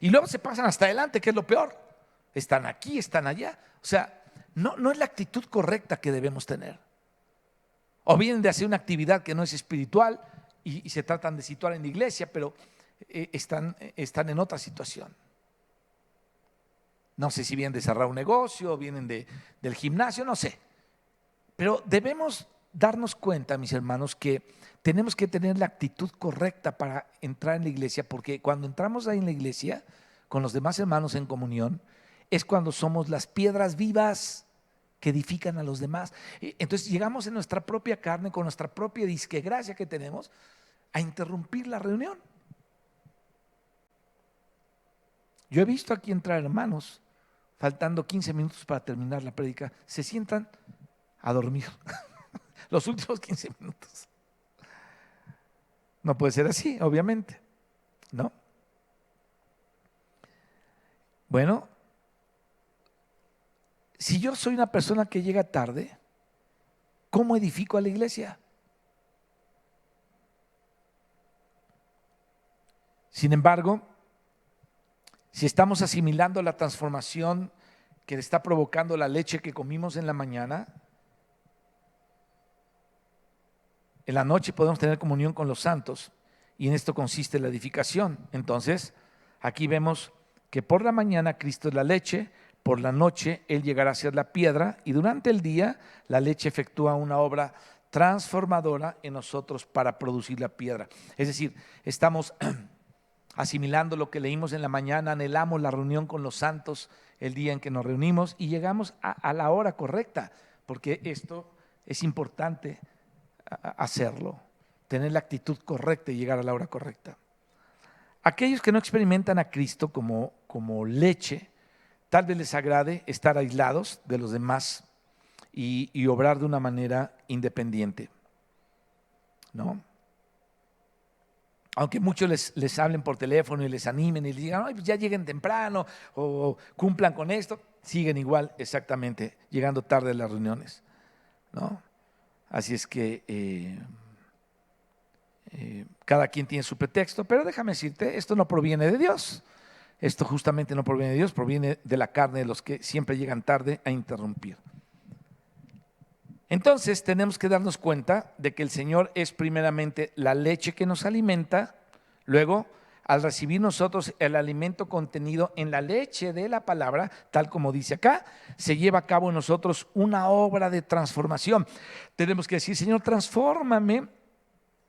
Y luego se pasan hasta adelante, que es lo peor. Están aquí, están allá. O sea, no es la actitud correcta que debemos tener. O vienen de hacer una actividad que no es espiritual y se tratan de situar en la iglesia, pero están en otra situación. No sé si vienen de cerrar un negocio o vienen del gimnasio, no sé. Pero debemos darnos cuenta, mis hermanos, que tenemos que tener la actitud correcta para entrar en la iglesia, porque cuando entramos ahí en la iglesia, con los demás hermanos en comunión, es cuando somos las piedras vivas que edifican a los demás. Entonces llegamos en nuestra propia carne, con nuestra propia disquegracia que tenemos, a interrumpir la reunión. Yo he visto aquí entrar hermanos, faltando 15 minutos para terminar la prédica, se sientan a dormir los últimos 15 minutos. No puede ser así, obviamente, ¿no? Bueno, si yo soy una persona que llega tarde, ¿cómo edifico a la iglesia? Sin embargo, si estamos asimilando la transformación que está provocando la leche que comimos en la mañana, en la noche podemos tener comunión con los santos y en esto consiste la edificación. Entonces, aquí vemos que por la mañana Cristo es la leche, por la noche Él llegará a ser la piedra y durante el día la leche efectúa una obra transformadora en nosotros para producir la piedra. Es decir, estamos asimilando lo que leímos en la mañana, anhelamos la reunión con los santos el día en que nos reunimos y llegamos a la hora correcta, porque esto es importante hacerlo, tener la actitud correcta y llegar a la hora correcta. Aquellos que no experimentan a Cristo como leche, tal vez les agrade estar aislados de los demás y obrar de una manera independiente, ¿no? Aunque muchos les hablen por teléfono y les animen y les digan, ay, pues ya lleguen temprano o cumplan con esto, siguen igual exactamente, llegando tarde a las reuniones, ¿no? Así es que cada quien tiene su pretexto, pero déjame decirte, esto no proviene de Dios. Esto justamente no proviene de Dios, proviene de la carne de los que siempre llegan tarde a interrumpir. Entonces tenemos que darnos cuenta de que el Señor es primeramente la leche que nos alimenta, luego al recibir nosotros el alimento contenido en la leche de la palabra, tal como dice acá, se lleva a cabo en nosotros una obra de transformación. Tenemos que decir, Señor, transfórmame,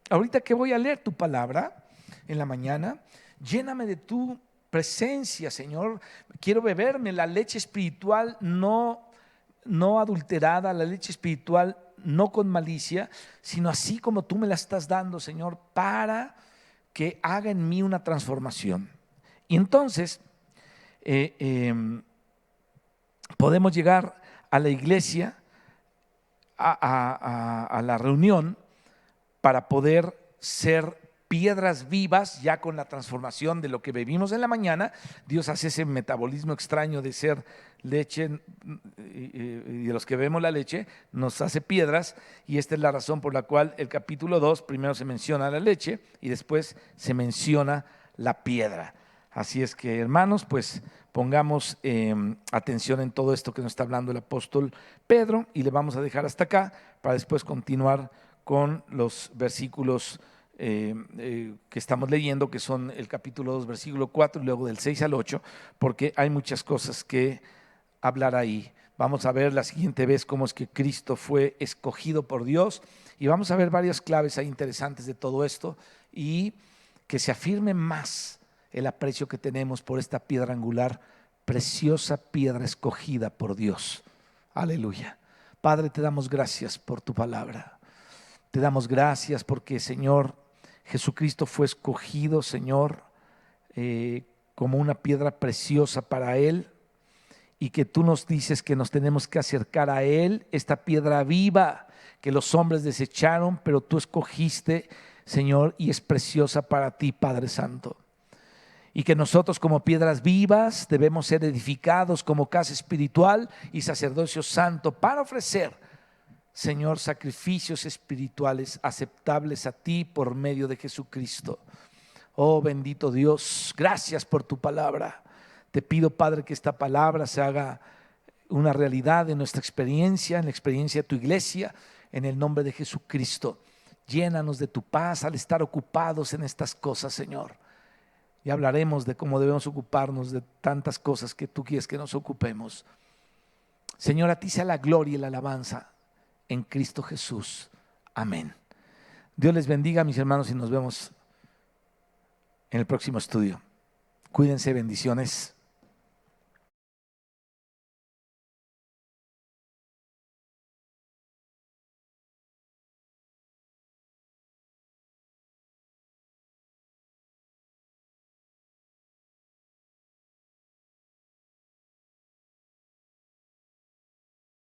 ahorita que voy a leer tu palabra en la mañana, lléname de tu presencia, Señor, quiero beberme la leche espiritual no adulterada, la leche espiritual no con malicia, sino así como tú me la estás dando, Señor, para que haga en mí una transformación. Y entonces podemos llegar a la iglesia, a la reunión, para poder ser piedras vivas, ya con la transformación de lo que bebimos en la mañana. Dios hace ese metabolismo extraño de ser leche, y de los que bebemos la leche nos hace piedras, y esta es la razón por la cual el capítulo 2 primero se menciona la leche y después se menciona la piedra. Así es que, hermanos, pues pongamos atención en todo esto que nos está hablando el apóstol Pedro, y le vamos a dejar hasta acá para después continuar con los versículos que estamos leyendo, que son el capítulo 2, versículo 4, y luego del 6 al 8, porque hay muchas cosas que hablar ahí. Vamos a ver la siguiente vez cómo es que Cristo fue escogido por Dios, y vamos a ver varias claves ahí interesantes de todo esto, y que se afirme más el aprecio que tenemos por esta piedra angular, preciosa piedra escogida por Dios. Aleluya. Padre, te damos gracias por tu palabra. Te damos gracias porque, Señor, Jesucristo fue escogido, Señor, como una piedra preciosa para Él, y que tú nos dices que nos tenemos que acercar a Él, esta piedra viva que los hombres desecharon, pero tú escogiste, Señor, y es preciosa para ti, Padre Santo. Y que nosotros como piedras vivas debemos ser edificados como casa espiritual y sacerdocio santo para ofrecer, Señor, sacrificios espirituales aceptables a ti por medio de Jesucristo. Oh bendito Dios, gracias por tu palabra. Te pido, Padre, que esta palabra se haga una realidad en nuestra experiencia, en la experiencia de tu iglesia, en el nombre de Jesucristo. Llénanos de tu paz al estar ocupados en estas cosas, Señor. Y hablaremos de cómo debemos ocuparnos de tantas cosas que tú quieres que nos ocupemos. Señor, a ti sea la gloria y la alabanza en Cristo Jesús. Amén. Dios les bendiga, mis hermanos, y nos vemos en el próximo estudio. Cuídense, bendiciones.